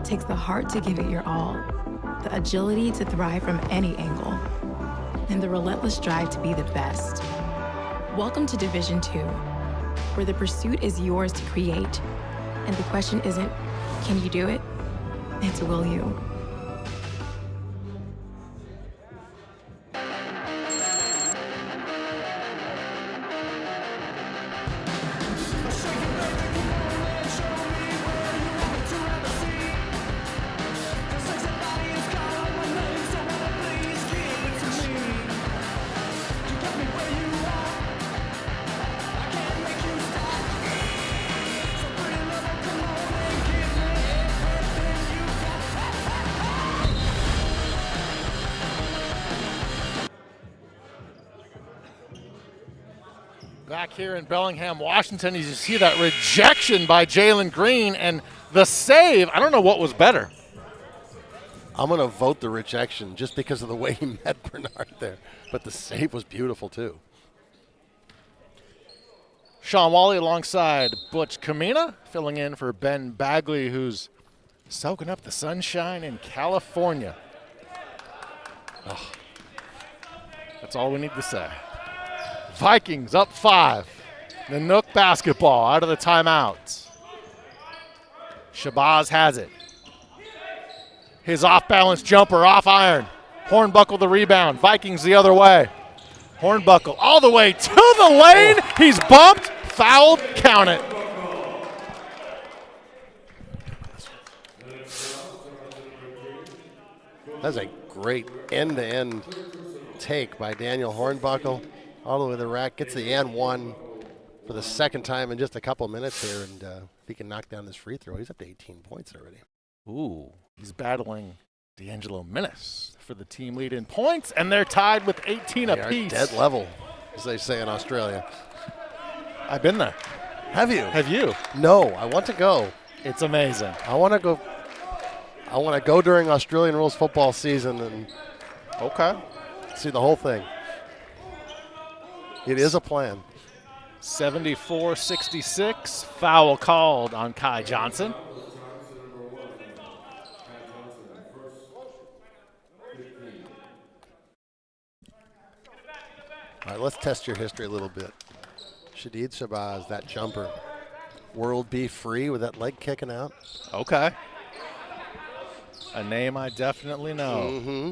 takes the heart to give it your all, the agility to thrive from any angle, and the relentless drive to be the best. Welcome to Division II, where the pursuit is yours to create, and the question isn't, can you do it? It's will you? Back here in Bellingham, Washington, you see that rejection by Jalen Green and the save. I don't know what was better. I'm going to vote the rejection just because of the way he met Bernard there. But the save was beautiful, too. Sean Wally alongside Butch Kamina, filling in for Ben Bagley, who's soaking up the sunshine in California. Oh, that's all we need to say. Vikings up 5. Nanook basketball out of the timeout. Shabazz has it. His off-balance jumper off iron. Hornbuckle the rebound. Vikings the other way. Hornbuckle all the way to the lane. He's bumped, fouled, count it. That's a great end-to-end take by Daniel Hornbuckle. All the way to the rack, gets the and one for the second time in just a couple minutes here, and if he can knock down this free throw, he's up to 18 points already. Ooh, he's battling D'Angelo Minnis for the team lead in points, and they're tied with 18 apiece. Dead level, as they say in Australia. I've been there. Have you? Have you? No, I want to go. It's amazing. I want to go. I want to go during Australian rules football season and see the whole thing. It is a plan. 74-66, foul called on Kai Johnson. All right, let's test your history a little bit. Shadid Shabazz, that jumper. World B free with that leg kicking out. Okay. A name I definitely know. Mm-hmm.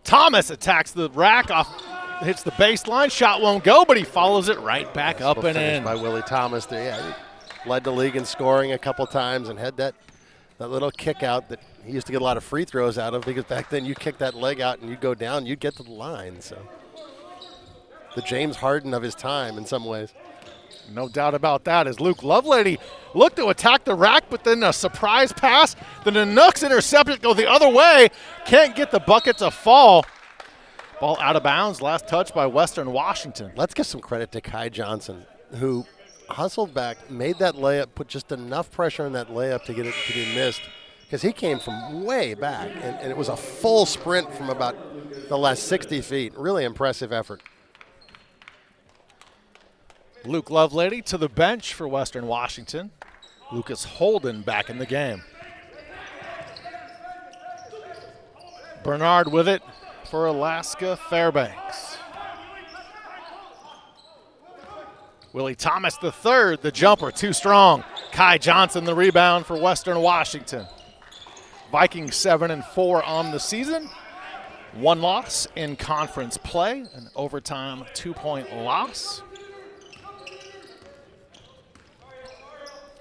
Thomas attacks the rack off. Hits the baseline, shot won't go, but he follows it right back up and in. By Willie Thomas there, yeah. He led the league in scoring a couple times and had that little kick out that he used to get a lot of free throws out of, because back then you kick that leg out and you go down, you'd get to the line. So the James Harden of his time in some ways. No doubt about that, as Luke Lovelady looked to attack the rack, but then a surprise pass. The Nanooks intercept it, go the other way. Can't get the bucket to fall. Ball out of bounds, last touch by Western Washington. Let's give some credit to Kai Johnson, who hustled back, made that layup, put just enough pressure on that layup to get it to be missed, because he came from way back, and it was a full sprint from about the last 60 feet. Really impressive effort. Luke Lovelady to the bench for Western Washington. Lucas Holden back in the game. Bernard with it for Alaska Fairbanks. Willie Thomas the third, the jumper too strong. Kai Johnson the rebound for Western Washington. Vikings 7-4 on the season. 1 loss in conference play, an overtime 2-point loss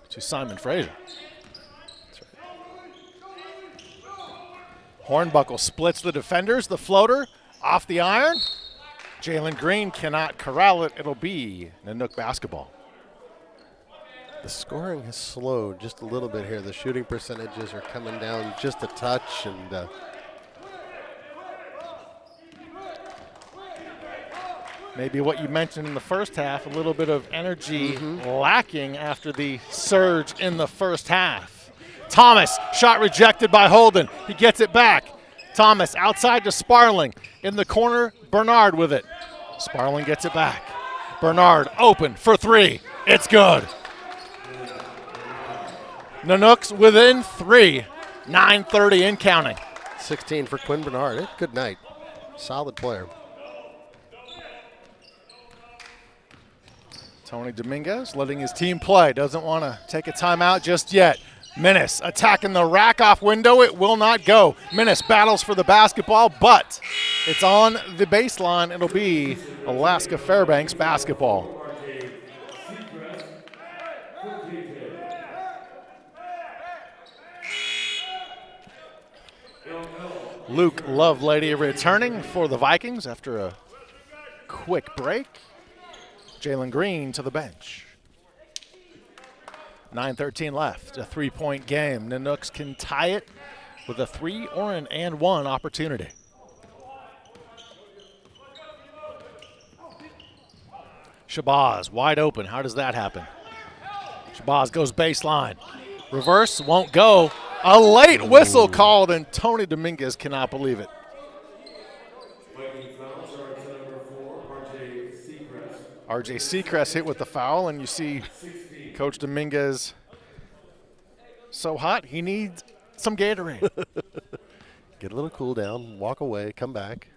to Simon Fraser. Hornbuckle splits the defenders. The floater off the iron. Jalen Green cannot corral it. It'll be Nanook basketball. The scoring has slowed just a little bit here. The shooting percentages are coming down just a touch, and maybe what you mentioned in the first half, a little bit of energy lacking after the surge in the first half. Thomas, shot rejected by Holden. He gets it back. Thomas outside to Sparling. In the corner, Bernard with it. Sparling gets it back. Bernard open for 3. It's good. Nanooks within 3. 9:30 and counting. 16 for Quinn Bernard. Good night. Solid player. Tony Dominguez letting his team play. Doesn't want to take a timeout just yet. Minnis attacking the rack-off window. It will not go. Minnis battles for the basketball, but it's on the baseline. It'll be Alaska Fairbanks basketball. Luke Lovelady returning for the Vikings after a quick break. Jalen Green to the bench. 9:13 left, a 3-point game. Nanooks can tie it with a 3 or an and 1 opportunity. Shabazz wide open. How does that happen? Shabazz goes baseline. Reverse won't go. A late whistle called, and Tony Dominguez cannot believe it. RJ Seacrest hit with the foul, and you see Coach Dominguez so hot, he needs some Gatorade. Get a little cool down, walk away, come back.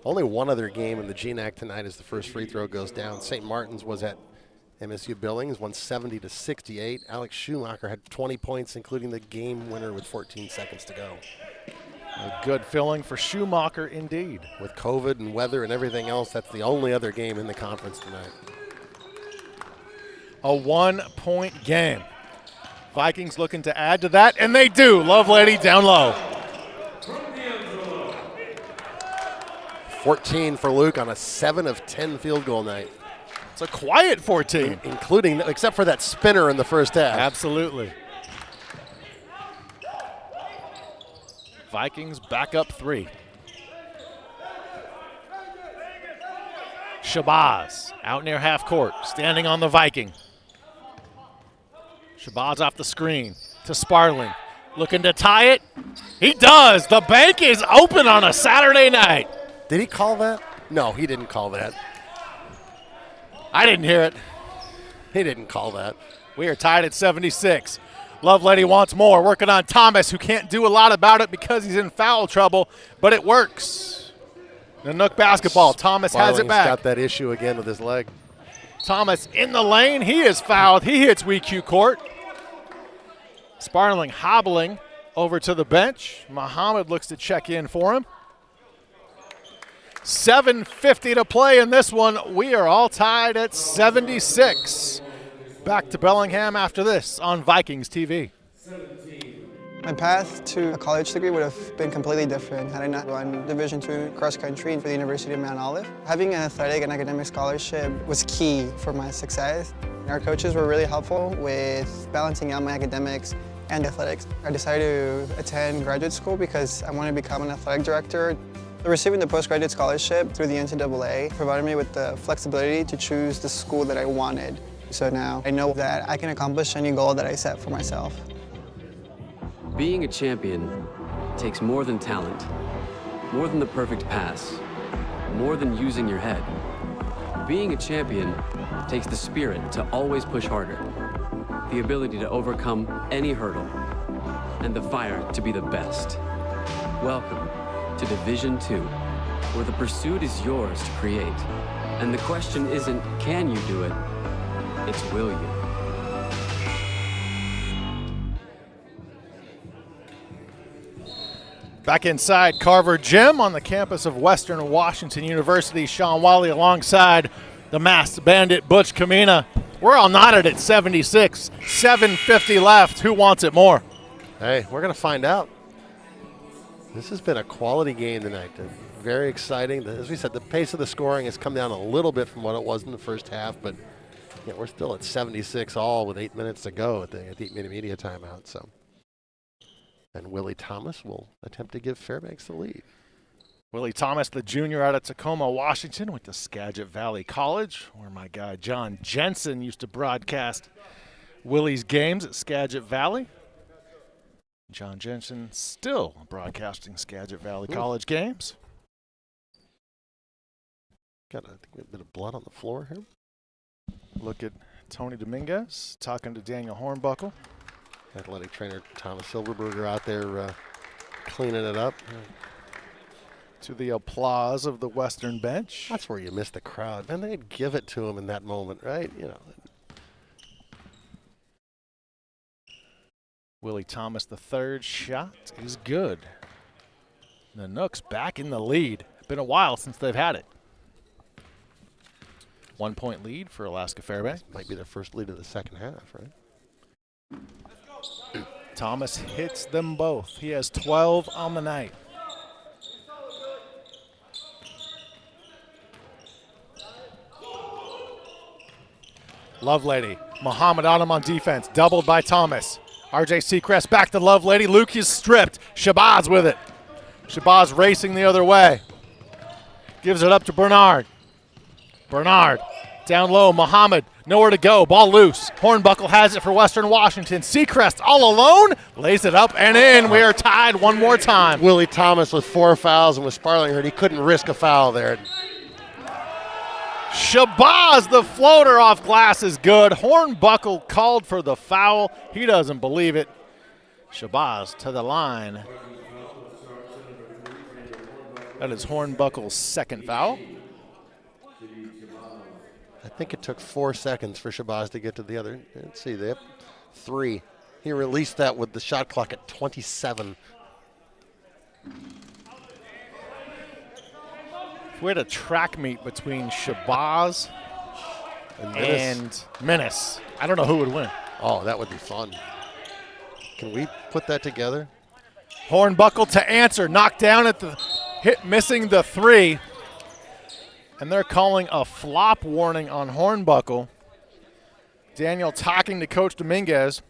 Only one other game in the GNAC tonight as the first free throw goes down. St. Martin's was at MSU Billings, won 70-68. Alex Schumacher had 20 points, including the game winner with 14 seconds to go. A good filling for Schumacher indeed. With COVID and weather and everything else, that's the only other game in the conference tonight. A 1-point game. Vikings looking to add to that, and they do. Lovelady down low. 14 for Luke on a 7 of 10 field goal night. It's a quiet 14. Including, except for that spinner in the first half. Absolutely. Vikings back up 3. Shabazz out near half court, standing on the Viking. Shabazz off the screen to Sparling. Looking to tie it. He does. The bank is open on a Saturday night. Did he call that? No, he didn't call that. I didn't hear it. He didn't call that. We are tied at 76. Lovelady wants more, working on Thomas, who can't do a lot about it because he's in foul trouble, but it works. Nanook basketball. Thomas has it back. Got that issue again with his leg. Thomas in the lane. He is fouled. He hits WECU Court. Sparling hobbling over to the bench. Muhammad looks to check in for him. 7:50 to play in this one. We are all tied at 76. Back to Bellingham after this on Vikings TV. My path to a college degree would have been completely different had I not run Division II cross country for the University of Mount Olive. Having an athletic and academic scholarship was key for my success. Our coaches were really helpful with balancing out my academics and athletics. I decided to attend graduate school because I wanted to become an athletic director. Receiving the postgraduate scholarship through the NCAA provided me with the flexibility to choose the school that I wanted. So now I know that I can accomplish any goal that I set for myself. Being a champion takes more than talent, more than the perfect pass, more than using your head. Being a champion takes the spirit to always push harder, the ability to overcome any hurdle, and the fire to be the best. Welcome to Division II, where the pursuit is yours to create. And the question isn't, can you do it? It's, will you? Back inside Carver Gym on the campus of Western Washington University, Sean Wally alongside the masked bandit Butch Kamina. We're all knotted at 76, 7:50 left. Who wants it more? Hey, we're going to find out. This has been a quality game tonight. Very exciting. As we said, the pace of the scoring has come down a little bit from what it was in the first half, but yeah, we're still at 76 all with 8 minutes to go at the intermediate timeout. So. And Willie Thomas will attempt to give Fairbanks the lead. Willie Thomas, the junior out of Tacoma, Washington, went to Skagit Valley College, where my guy John Jensen used to broadcast Willie's games at Skagit Valley. John Jensen still broadcasting Skagit Valley College games. Got a bit of blood on the floor here. Look at Tony Dominguez talking to Daniel Hornbuckle. Athletic trainer Thomas Silverberger out there cleaning it up. To the applause of the Western bench. That's where you miss the crowd. And they'd give it to him in that moment, right? You know. Willie Thomas, the third shot is good. The Nooks back in the lead. Been a while since they've had it. 1 point lead for Alaska Fairbanks. Might be their first lead of the second half, right? Thomas hits them both. He has 12 on the night. Lovelady. Muhammad on him on defense. Doubled by Thomas. RJ Seacrest back to Lovelady. Luke is stripped. Shabazz with it. Shabazz racing the other way. Gives it up to Bernard. Bernard down low. Muhammad nowhere to go. Ball loose. Hornbuckle has it for Western Washington. Seacrest all alone. Lays it up and in. We are tied one more time. Willie Thomas with 4 fouls and with Sparling hurt. He couldn't risk a foul there. Shabazz, the floater off glass is good. Hornbuckle called for the foul. He doesn't believe it. Shabazz to the line. That is Hornbuckle's second foul. I think it took 4 seconds for Shabazz to get to the other. Let's see, they have 3. He released that with the shot clock at 27. If we had a track meet between Shabazz and Menace, I don't know who would win. Oh, that would be fun. Can we put that together? Hornbuckle to answer, knocked down at the hit, missing the 3. And they're calling a flop warning on Hornbuckle. Daniel talking to Coach Dominguez.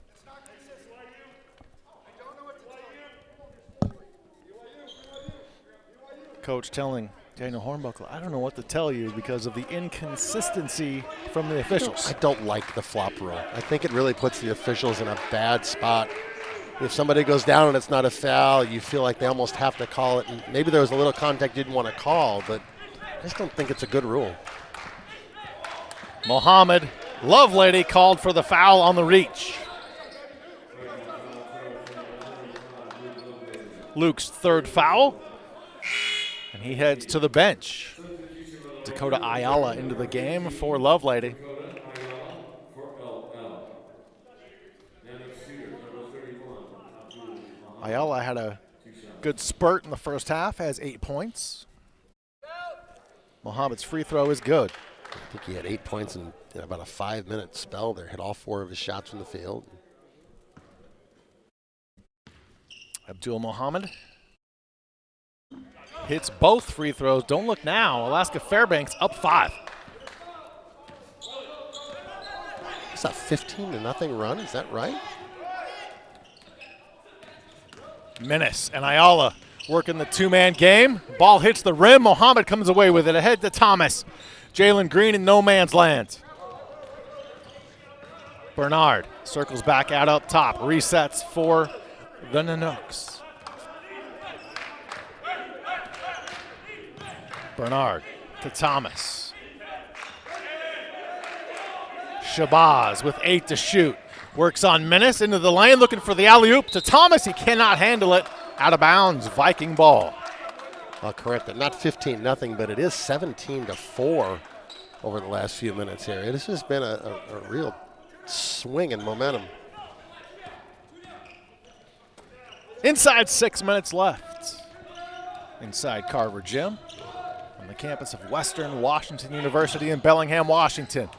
Coach telling Daniel Hornbuckle, I don't know what to tell you because of the inconsistency from the officials. I don't like the flop rule. I think it really puts the officials in a bad spot. If somebody goes down and it's not a foul, you feel like they almost have to call it. And maybe there was a little contact you didn't want to call, but I just don't think it's a good rule. Mohammed Lovelady called for the foul on the reach. Luke's third foul. And he heads to the bench. Dakota Ayala into the game for Lovelady. Ayala had a good spurt in the first half, has 8 points. Mohammed's free throw is good. I think he had 8 points in about a 5-minute spell there. Hit all 4 of his shots from the field. Abdul Mohammed hits both free throws. Don't look now. Alaska Fairbanks up 5. It's a 15-0 run. Is that right? Menace and Ayala working the two-man game. Ball hits the rim. Mohammed comes away with it. Ahead to Thomas. Jalen Green in no man's land. Bernard circles back out up top. Resets for the Nanooks. Bernard to Thomas. Shabazz with 8 to shoot. Works on Menace into the lane, looking for the alley-oop to Thomas. He cannot handle it. Out of bounds, Viking ball. I'll correct it. Not 15-0, but it is 17-4 over the last few minutes here. It has just been a real swing in momentum. Inside 6 minutes left. inside Carver Gym on the campus of Western Washington University in Bellingham, Washington.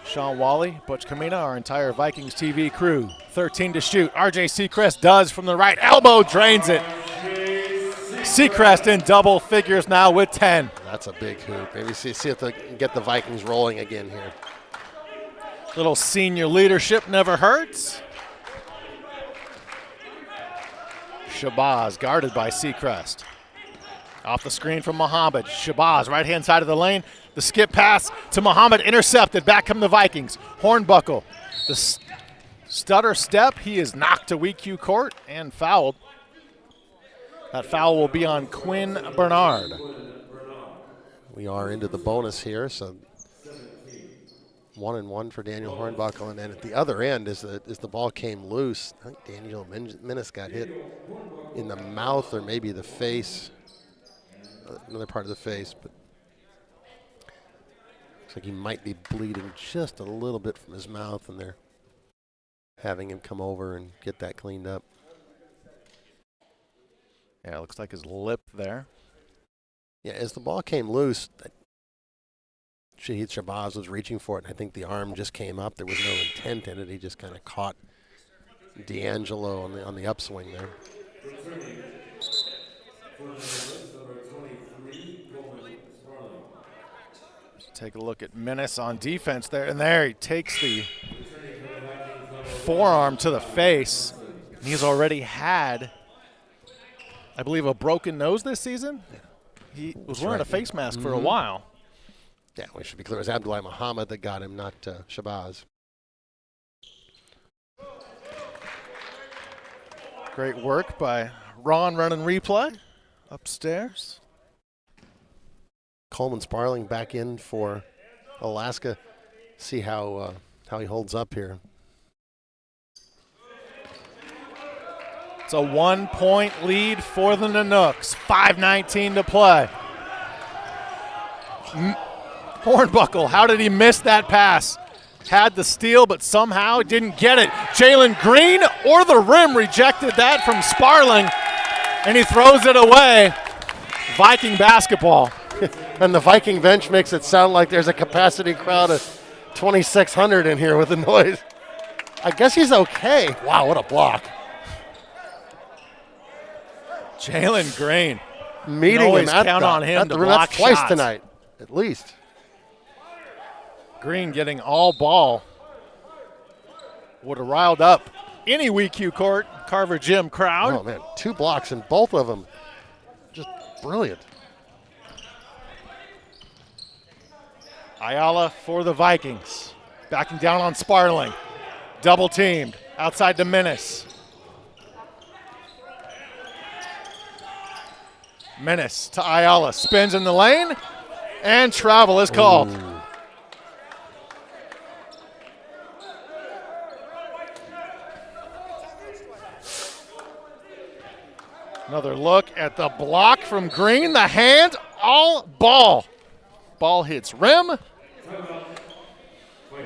Sean Wally, Butch Kamina, our entire Vikings TV crew. 13 to shoot. RJ Seacrest does from the right elbow, drains it. Seacrest in double figures now with 10. That's a big hoop. Maybe see if they can get the Vikings rolling again here. Little senior leadership never hurts. Shabazz guarded by Seacrest. Off the screen from Muhammad. Shabazz, right-hand side of the lane. The skip pass to Muhammad, intercepted. Back come the Vikings. Hornbuckle, the stutter step. He is knocked to WECU Court and fouled. That foul will be on Quinn Bernard. We are into the bonus here, so 1-1 for Daniel Hornbuckle. And then at the other end, as the ball came loose, I think Daniel Minnis got hit in the mouth or maybe the face, another part of the face, but looks like he might be bleeding just a little bit from his mouth, and they're having him come over and get that cleaned up. Yeah, it looks like his lip there. Yeah, as the ball came loose, Shahid Shabazz was reaching for it, and I think the arm just came up. There was no intent in it. He just kind of caught D'Angelo on the upswing there. Take a look at Minnis on defense there, and there he takes the forearm to the face. He's already had, I believe, a broken nose this season. He was wearing a face mask for a while. Yeah, we should be clear. It was Abdullah Muhammad that got him, not Shabazz. Great work by Ron running replay upstairs. Coleman Sparling back in for Alaska. See how he holds up here. It's a 1-point lead for the Nanooks. 5:19 to play. Hornbuckle, how did he miss that pass? Had the steal, but somehow didn't get it. Jalen Green or the rim rejected that from Sparling, and he throws it away. Viking basketball. And the Viking bench makes it sound like there's a capacity crowd of 2,600 in here with the noise. I guess he's okay. Wow, what a block. Jalen Green. Meeting always him at count on him to block that's twice shots. tonight, at least. Green getting all ball. Would have riled up any WECU Court, Carver Gym crowd. Oh, man, 2 blocks, and both of them just brilliant. Ayala for the Vikings. Backing down on Sparling. Double teamed. Outside to Minnis. Minnis to Ayala. Spins in the lane. And travel is called. Ooh. Another look at the block from Green. The hand, all ball. Ball hits rim.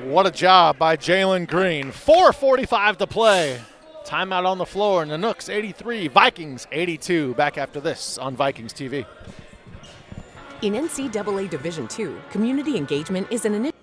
What a job by Jalen Green. 4:45 to play. Timeout on the floor. Nanooks 83, Vikings 82. Back after this on Vikings TV. In NCAA Division II, community engagement is an initiative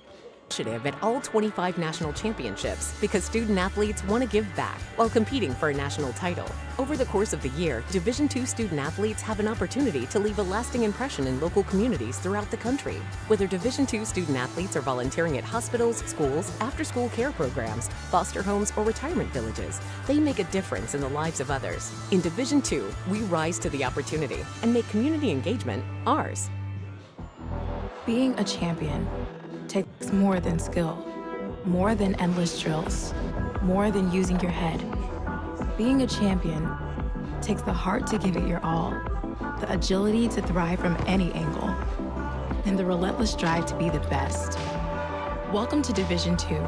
at all 25 national championships because student athletes want to give back while competing for a national title. Over the course of the year, Division II student athletes have an opportunity to leave a lasting impression in local communities throughout the country. Whether Division II student athletes are volunteering at hospitals, schools, after-school care programs, foster homes, or retirement villages, they make a difference in the lives of others. In Division II, we rise to the opportunity and make community engagement ours. Being a champion takes more than skill, more than endless drills, more than using your head. Being a champion takes the heart to give it your all, the agility to thrive from any angle, and the relentless drive to be the best. Welcome to Division II,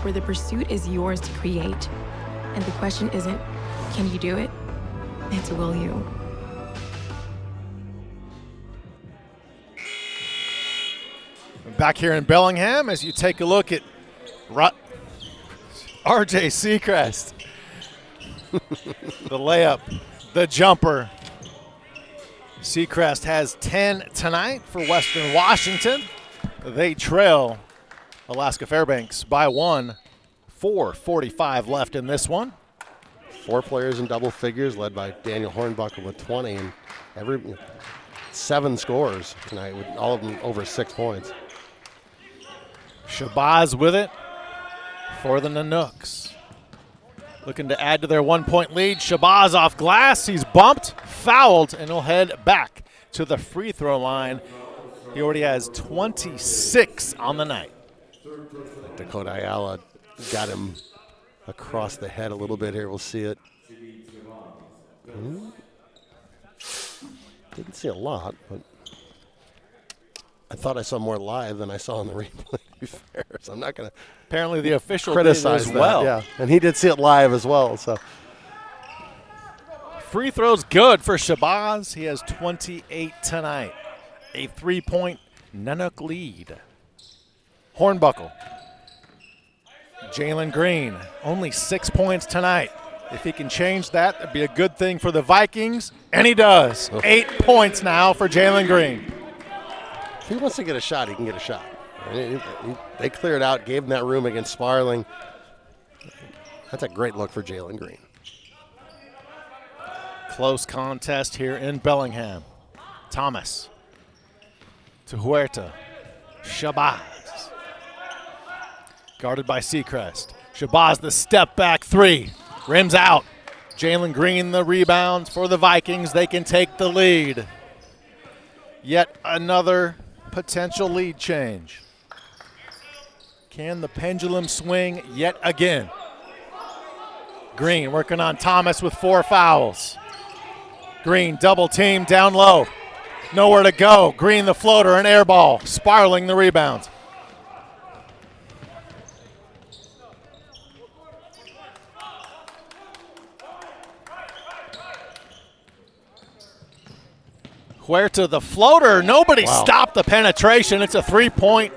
where the pursuit is yours to create, and the question isn't, can you do it? It's will you? Back here in Bellingham as you take a look at RJ Seacrest. The layup, the jumper. Seacrest has 10 tonight for Western Washington. They trail Alaska Fairbanks by 1. 4:45 left in this one. 4 players in double figures, led by Daniel Hornbuckle with 20, and 7 scores tonight, with all of them over 6 points. Shabazz with it for the Nanooks. Looking to add to their 1-point lead. Shabazz off glass. He's bumped, fouled, and he'll head back to the free throw line. He already has 26 on the night. Dakota Ayala got him across the head a little bit here. We'll see it. Didn't see a lot, but I thought I saw more live than I saw on the replay, to be fair. So I'm not going to apparently the official criticize as well. Yeah, and he did see it live as well. So free throws good for Shabazz. He has 28 tonight. A 3-point Nanook lead. Hornbuckle. Jalen Green, only 6 points tonight. If he can change that, it'd be a good thing for the Vikings, and he does. 8 points now for Jalen Green. If he wants to get a shot, he can get a shot. They cleared out, gave him that room against Sparling. That's a great look for Jalen Green. Close contest here in Bellingham. Thomas to Huerta. Shabazz. Guarded by Seacrest. Shabazz, the step back 3. Rims out. Jalen Green, the rebounds for the Vikings. They can take the lead. Yet another potential lead change. Can the pendulum swing yet again? Green working on Thomas with 4 fouls. Green double team down low. Nowhere to go. Green the floater, an air ball. Sparling the rebounds. Huerta the floater. Nobody stopped the penetration. It's a 3-point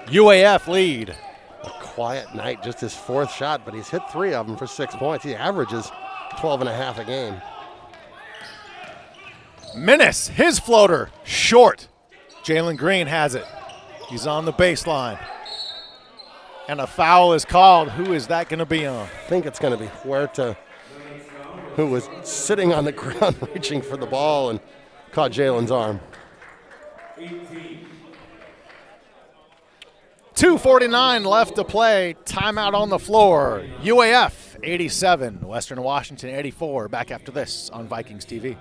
UAF lead. A quiet night, just his 4th shot, but he's hit 3 of them for 6 points. He averages 12.5 a game. Minnis, his floater, short. Jalen Green has it. He's on the baseline. And a foul is called. Who is that going to be on? I think it's going to be Huerta, who was sitting on the ground reaching for the ball and caught Jalen's arm. 2:49 left to play. Timeout on the floor. UAF 87, Western Washington 84. Back after this on Vikings TV.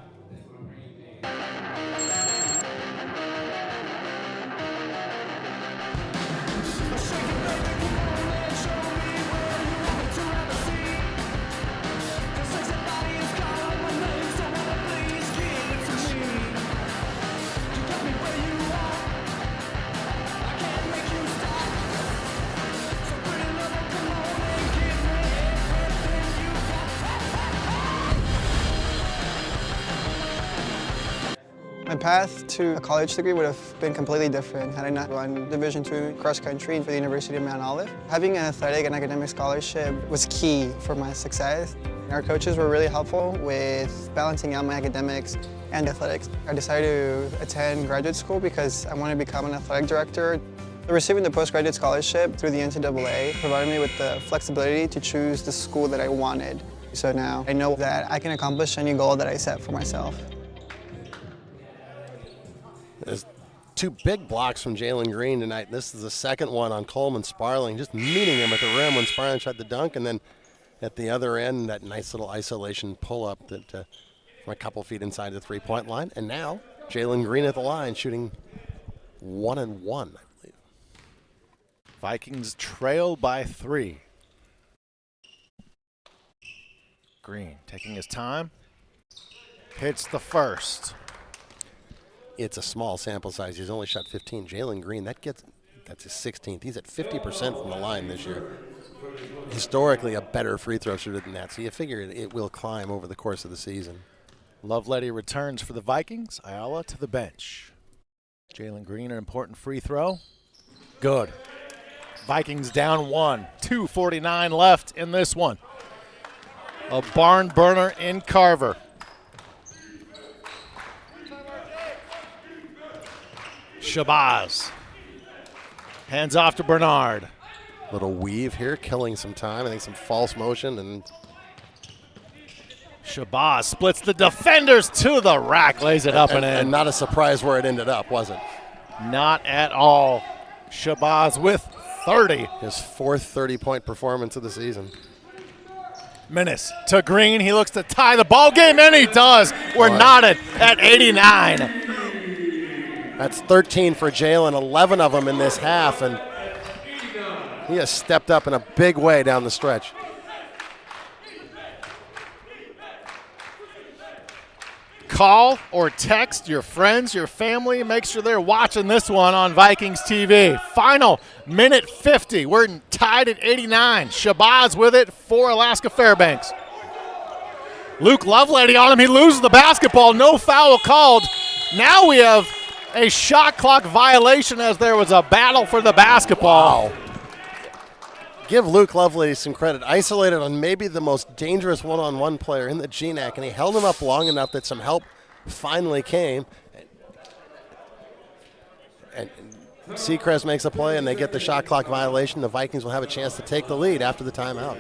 My path to a college degree would have been completely different had I not run Division II cross country for the University of Mount Olive. Having an athletic and academic scholarship was key for my success. Our coaches were really helpful with balancing out my academics and athletics. I decided to attend graduate school because I wanted to become an athletic director. Receiving the postgraduate scholarship through the NCAA provided me with the flexibility to choose the school that I wanted. So now I know that I can accomplish any goal that I set for myself. There's 2 big blocks from Jalen Green tonight. This is the second one on Coleman Sparling, just meeting him at the rim when Sparling shot the dunk, and then at the other end, that nice little isolation pull-up that from a couple feet inside the 3-point line. And now Jalen Green at the line shooting 1 and 1, I believe. Vikings trail by 3. Green taking his time. Hits the first. It's a small sample size. He's only shot 15. Jalen Green, that's his 16th. He's at 50% from the line this year. Historically, a better free throw shooter than that. So you figure it will climb over the course of the season. Lovelady returns for the Vikings. Ayala to the bench. Jalen Green, an important free throw. Good. Vikings down 1. 2:49 left in this one. A barn burner in Carver. Shabazz. Hands off to Bernard. Little weave here, killing some time. I think some false motion, and Shabazz splits the defenders to the rack, lays it up and in. And not a surprise where it ended up, was it? Not at all. Shabazz with 30. His fourth 30-point performance of the season. Minnis to Green. He looks to tie the ball game, and he does. We're knotted at 89. That's 13 for Jalen, 11 of them in this half, and he has stepped up in a big way down the stretch. Call or text your friends, your family. Make sure they're watching this one on Vikings TV. Final minute 50. We're tied at 89. Shabazz with it for Alaska Fairbanks. Luke Lovelady on him. He loses the basketball. No foul called. Now we have a shot clock violation as there was a battle for the basketball. Wow. Give Luke Lovelady some credit. Isolated on maybe the most dangerous one-on-one player in the GNAC, and he held him up long enough that some help finally came. And Seacrest makes a play, and they get the shot clock violation. The Vikings will have a chance to take the lead after the timeout.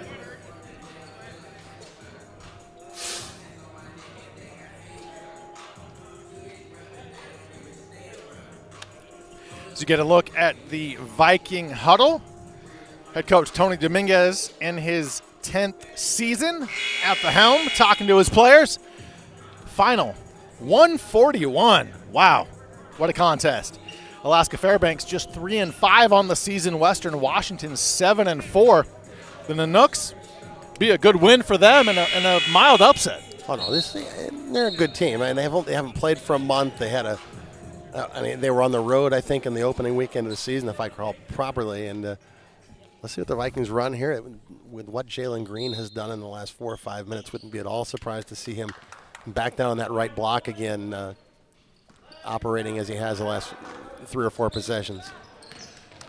So you get a look at the Viking huddle. Head coach Tony Dominguez in his 10th season at the helm, talking to his players. Final 141. Wow, what a contest. Alaska Fairbanks just 3-5 on the season. Western Washington 7-4. The Nanooks be a good win for them and a mild upset. Oh no, they're a good team. I mean, they haven't played for a month. They had they were on the road, I think, in the opening weekend of the season, if I recall properly, and. Let's see what the Vikings run here. With what Jalen Green has done in the last 4 or 5 minutes, wouldn't be at all surprised to see him back down on that right block again, operating as he has the last 3 or 4 possessions.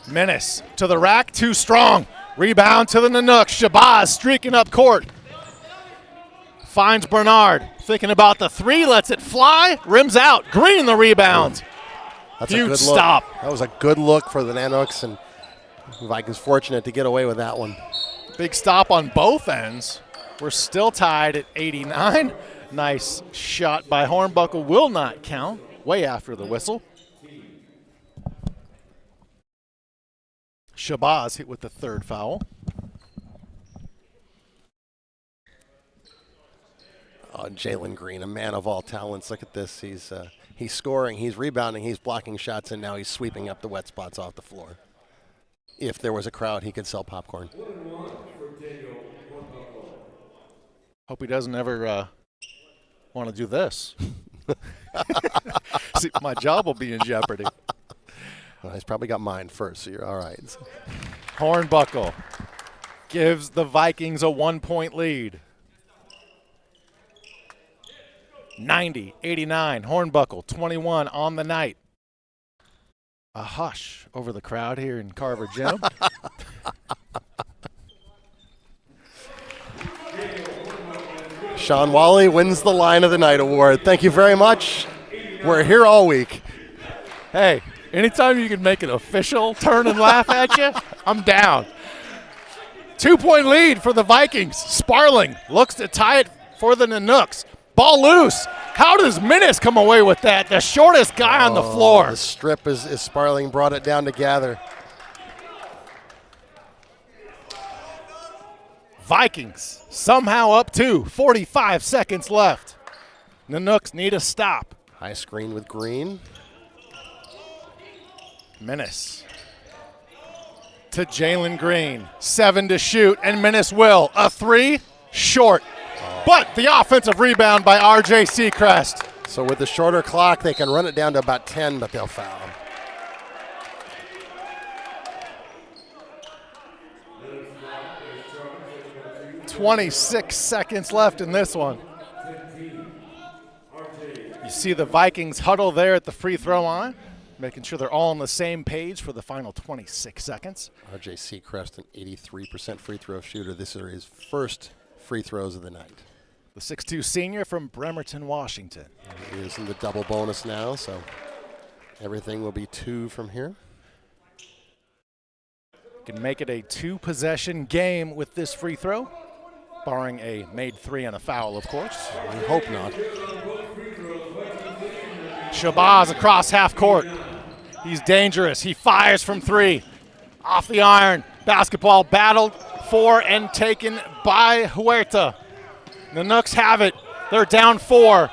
Minnis to the rack, too strong. Rebound to the Nanooks. Shabazz streaking up court. Finds Bernard. Thinking about the three, lets it fly. Rims out. Green the rebound. That's Huge a good stop. Look. That was a good look for the Nanooks, and Vikings fortunate to get away with that one. Big stop on both ends. We're still tied at 89. Nice shot by Hornbuckle. Will not count. Way after the whistle. Shabazz hit with the third foul. Oh, Jalen Green, a man of all talents. Look at this. He's scoring, he's rebounding, he's blocking shots, and now he's sweeping up the wet spots off the floor. If there was a crowd, he could sell popcorn. Hope he doesn't ever want to do this. See, my job will be in jeopardy. Well, he's probably got mine first, so you're all right. Hornbuckle gives the Vikings a 1-point lead. 90-89. Hornbuckle, 21 on the night. A hush over the crowd here in Carver Gym. Sean Wally wins the Line of the Night award. Thank you very much. We're here all week. Hey, anytime you can make an official turn and laugh at you, I'm down. 2-point lead for the Vikings. Sparling looks to tie it for the Nanooks. Ball loose. How does Minnis come away with that? The shortest guy on the floor. The strip is Sparling brought it down to gather. Vikings somehow up 2. 45 seconds left. Nanooks need a stop. High screen with Green. Minnis to Jalen Green. 7 to shoot, and Minnis will. A 3, short. But the offensive rebound by R.J. Seacrest. So with the shorter clock, they can run it down to about 10, but they'll foul. .26 seconds left in this one. You see the Vikings huddle there at the free throw line, making sure they're all on the same page for the final 26 seconds. R.J. Seacrest, an 83% free throw shooter. This is his first free throws of the night. The 6'2 senior from Bremerton, Washington. He is in the double bonus now, so Everything will be 2 from here. Can make it a 2-possession game with this free throw, barring a made 3 and a foul, of course. We hope not. Shabazz across half court. He's dangerous. He fires from 3. Off the iron. Basketball battled for and taken by Huerta. The Nooks have it. They're down 4.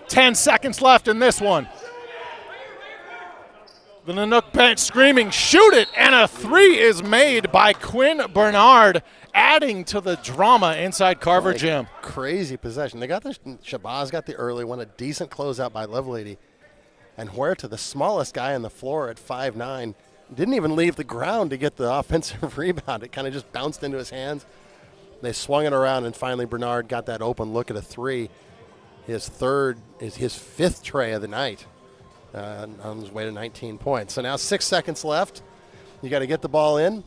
10 seconds left in this one. The Nanook bench screaming, shoot it, and a 3 is made by Quinn Bernard, adding to the drama inside Carver Gym. Crazy possession. They got the Shabazz got the early one, a decent closeout by Lovelady. And Huerta, the smallest guy on the floor at 5'9", didn't even leave the ground to get the offensive rebound. It kind of just bounced into his hands. They swung it around, and finally Bernard got that open look at a 3. His 5th tray of the night. On his way to 19 points. So now 6 seconds left. You got to get the ball in,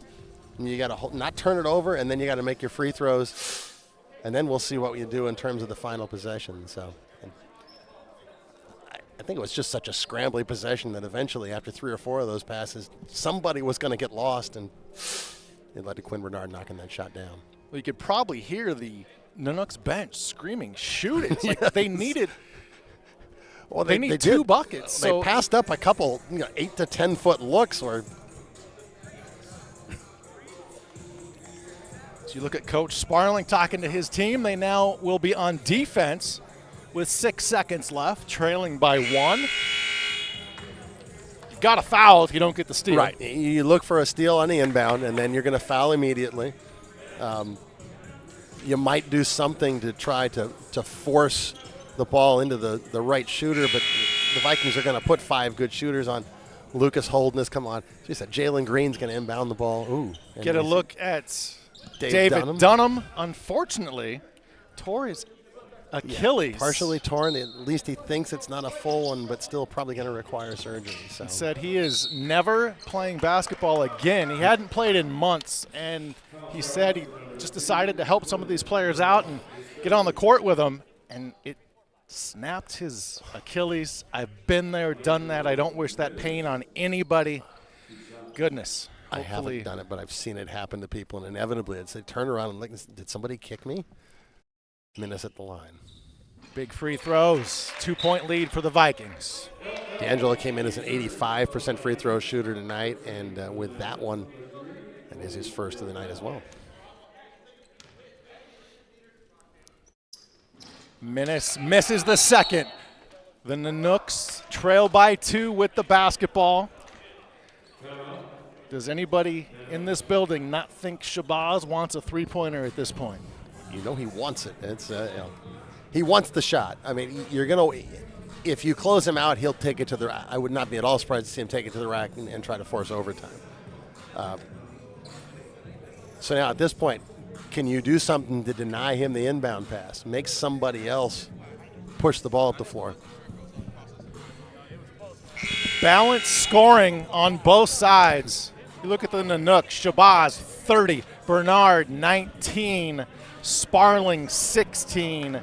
and you got to not turn it over, and then you got to make your free throws, and then we'll see what you do in terms of the final possession. So I think it was just such a scrambly possession that eventually, after 3 or 4 of those passes, somebody was going to get lost, and it led to Quinn Bernard knocking that shot down. Well, you could probably hear the Nanooks bench screaming, shoot it. It's like they needed – well, they need 2 buckets. They passed up a couple 8 to 10 foot looks. Or so you look at Coach Sparling talking to his team. They now will be on defense with 6 seconds left, trailing by 1. You've got to foul if you don't get the steal. Right. You look for a steal on the inbound, and then you're going to foul immediately. You might do something to try to force the ball into the right shooter, but the Vikings are going to put 5 good shooters on. Lucas Holdness, come on. She said Jalen Green's going to inbound the ball. Ooh. Get a look at David Dunham. Unfortunately, tore his Achilles. Yeah, partially torn. At least he thinks it's not a full one, but still probably going to require surgery. So. He said he is never playing basketball again. He hadn't played in months, and he said he just decided to help some of these players out and get on the court with them, and it snapped his Achilles. I've been there, done that. I don't wish that pain on anybody. Goodness. I haven't done it, but I've seen it happen to people, and inevitably it's they turn around and look, did somebody kick me? Minutes at the line. Big free throws. 2-point lead for the Vikings. D'Angelo came in as an 85% free throw shooter tonight, and with that one, that is his first of the night as well. Menace misses the second. The Nanooks trail by 2 with the basketball. Does anybody in this building not think Shabazz wants a 3-pointer at this point? You know he wants it. It's he wants the shot. I mean, if you close him out, he'll take it to the rack. I would not be at all surprised to see him take it to the rack and try to force overtime. So now at this point, can you do something to deny him the inbound pass? Make somebody else push the ball up the floor. Balanced scoring on both sides. You look at the Nanooks. Shabazz, 30. Bernard, 19. Sparling, 16.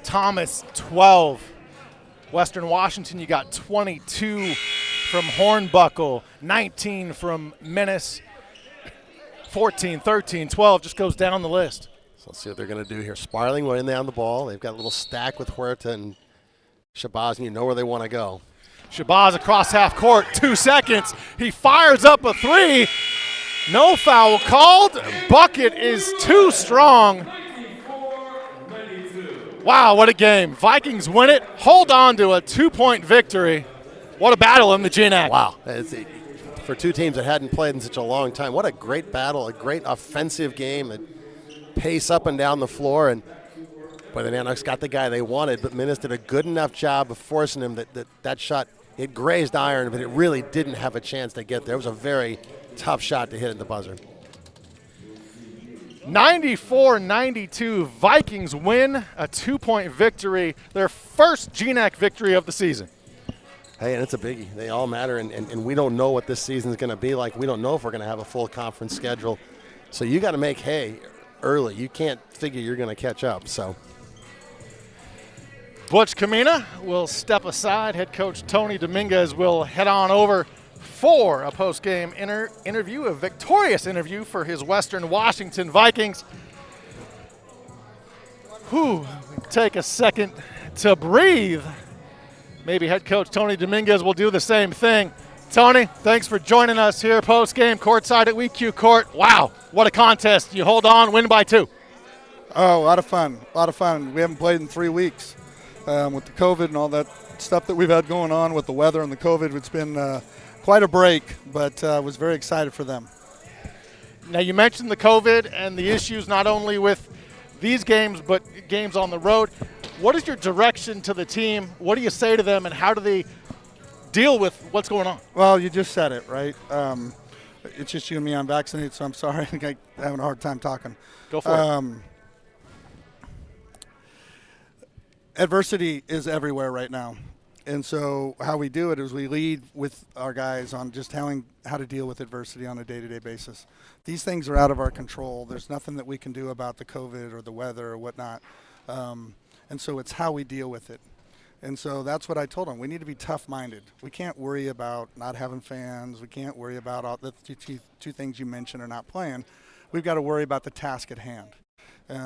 Thomas, 12. Western Washington, you got 22 from Hornbuckle, 19 from Menace, 14, 13, 12, just goes down the list. So let's see what they're going to do here. Sparling went in there on the ball. They've got a little stack with Huerta and Shabazz, and you know where they want to go. Shabazz across half court, 2 seconds. He fires up a 3. No foul called. Bucket is too strong. Wow, what a game. Vikings win it. Hold on to a 2-point victory. What a battle in the GNAC. Wow. For 2 teams that hadn't played in such a long time, what a great battle, a great offensive game, a pace up and down the floor. And boy, the Nanooks got the guy they wanted, but Menace did a good enough job of forcing him that shot, it grazed iron, but it really didn't have a chance to get there. It was a very tough shot to hit at the buzzer. 94-92, Vikings win a 2-point victory, their first GNAC victory of the season. Hey, and it's a biggie. They all matter, and we don't know what this season is going to be like. We don't know if we're going to have a full conference schedule. So you got to make hay early. You can't figure you're going to catch up. So Butch Kamina will step aside. Head coach Tony Dominguez will head on over for a post-game interview, a victorious interview for his Western Washington Vikings. Take a second to breathe. Maybe head coach Tony Dominguez will do the same thing. Tony, thanks for joining us here post-game courtside at WECU Court. Wow, what a contest. You hold on, win by 2. Oh, a lot of fun. We haven't played in 3 weeks. With the COVID and all that stuff that we've had going on with the weather and the COVID, it's been quite a break, but I was very excited for them. Now, you mentioned the COVID and the issues not only with these games, but games on the road. What is your direction to the team? What do you say to them, and how do they deal with what's going on? Well, you just said it, right? It's just you and me. I'm vaccinated, so I'm sorry. I think I'm having a hard time talking. Go for it. Adversity is everywhere right now. And so how we do it is we lead with our guys on just how to deal with adversity on a day-to-day basis. These things are out of our control. There's nothing that we can do about the COVID or the weather or whatnot. And so it's how we deal with it. And so that's what I told them. We need to be tough-minded. We can't worry about not having fans. We can't worry about all the two things you mentioned are not playing. We've got to worry about the task at hand.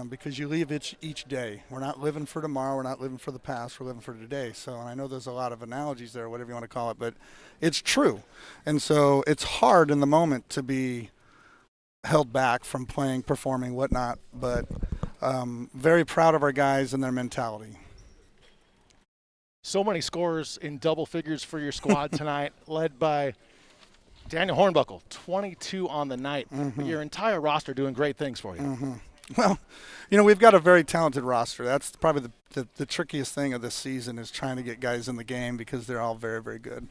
Because you live each day. We're not living for tomorrow. We're not living for the past. We're living for today. So, and I know there's a lot of analogies there, whatever you want to call it, but it's true. And so it's hard in the moment to be held back from playing, performing, whatnot, but very proud of our guys and their mentality. So many scores in double figures for your squad tonight, led by Daniel Hornbuckle, 22 on the night. Mm-hmm. Your entire roster doing great things for you. Mm-hmm. Well, we've got a very talented roster. That's probably the trickiest thing of this season is trying to get guys in the game because they're all very, very good.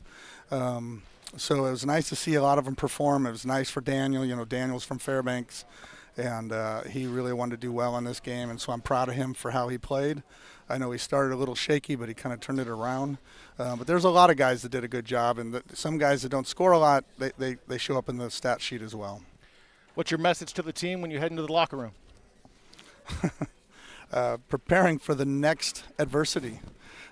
So it was nice to see a lot of them perform. It was nice for Daniel. Daniel's from Fairbanks, and he really wanted to do well in this game, and so I'm proud of him for how he played. I know he started a little shaky, but he kind of turned it around. But there's a lot of guys that did a good job, and some guys that don't score a lot, they show up in the stat sheet as well. What's your message to the team when you head into the locker room? Preparing for the next adversity,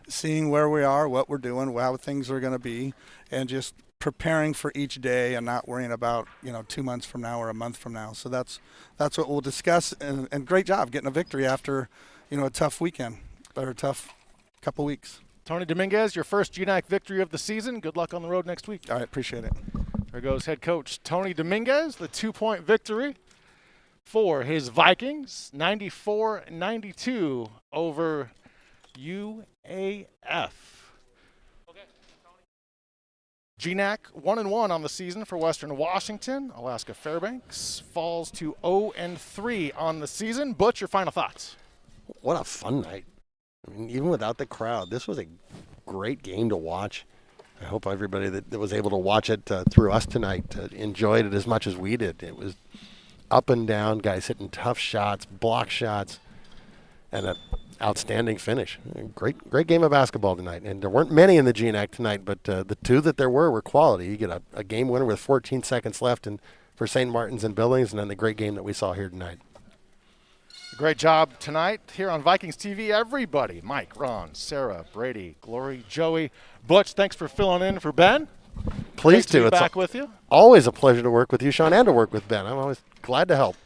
seeing where we are, what we're doing, how things are going to be, and just preparing for each day and not worrying about 2 months from now or a month from now. So that's what we'll discuss. And great job getting a victory after a tough weekend or a tough couple weeks. Tony Dominguez, your first GNAC victory of the season. Good luck on the road next week. All right, appreciate it. There goes head coach Tony Dominguez, the 2-point victory for his Vikings, 94-92 over UAF. GNAC 1-1 on the season for Western Washington. Alaska Fairbanks falls to 0-3 on the season. Butch, your final thoughts? What a fun night. I mean, even without the crowd, this was a great game to watch. I hope everybody that was able to watch it through us tonight enjoyed it as much as we did. It was up and down, guys hitting tough shots, block shots, and an outstanding finish. Great game of basketball tonight. And there weren't many in the GNAC tonight, but the two that there were quality. You get a game winner with 14 seconds left for St. Martin's and Billings, and then the great game that we saw here tonight. Great job tonight here on Vikings TV, everybody. Mike, Ron, Sarah, Brady, Glory, Joey, Butch, thanks for filling in for Ben. Please do. It's back with you. Always a pleasure to work with you, Sean, and to work with Ben. I'm always glad to help.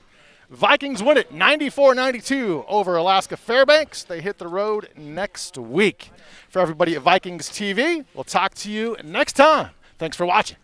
Vikings win it 94-92 over Alaska Fairbanks. They hit the road next week. For everybody at Vikings TV, we'll talk to you next time. Thanks for watching.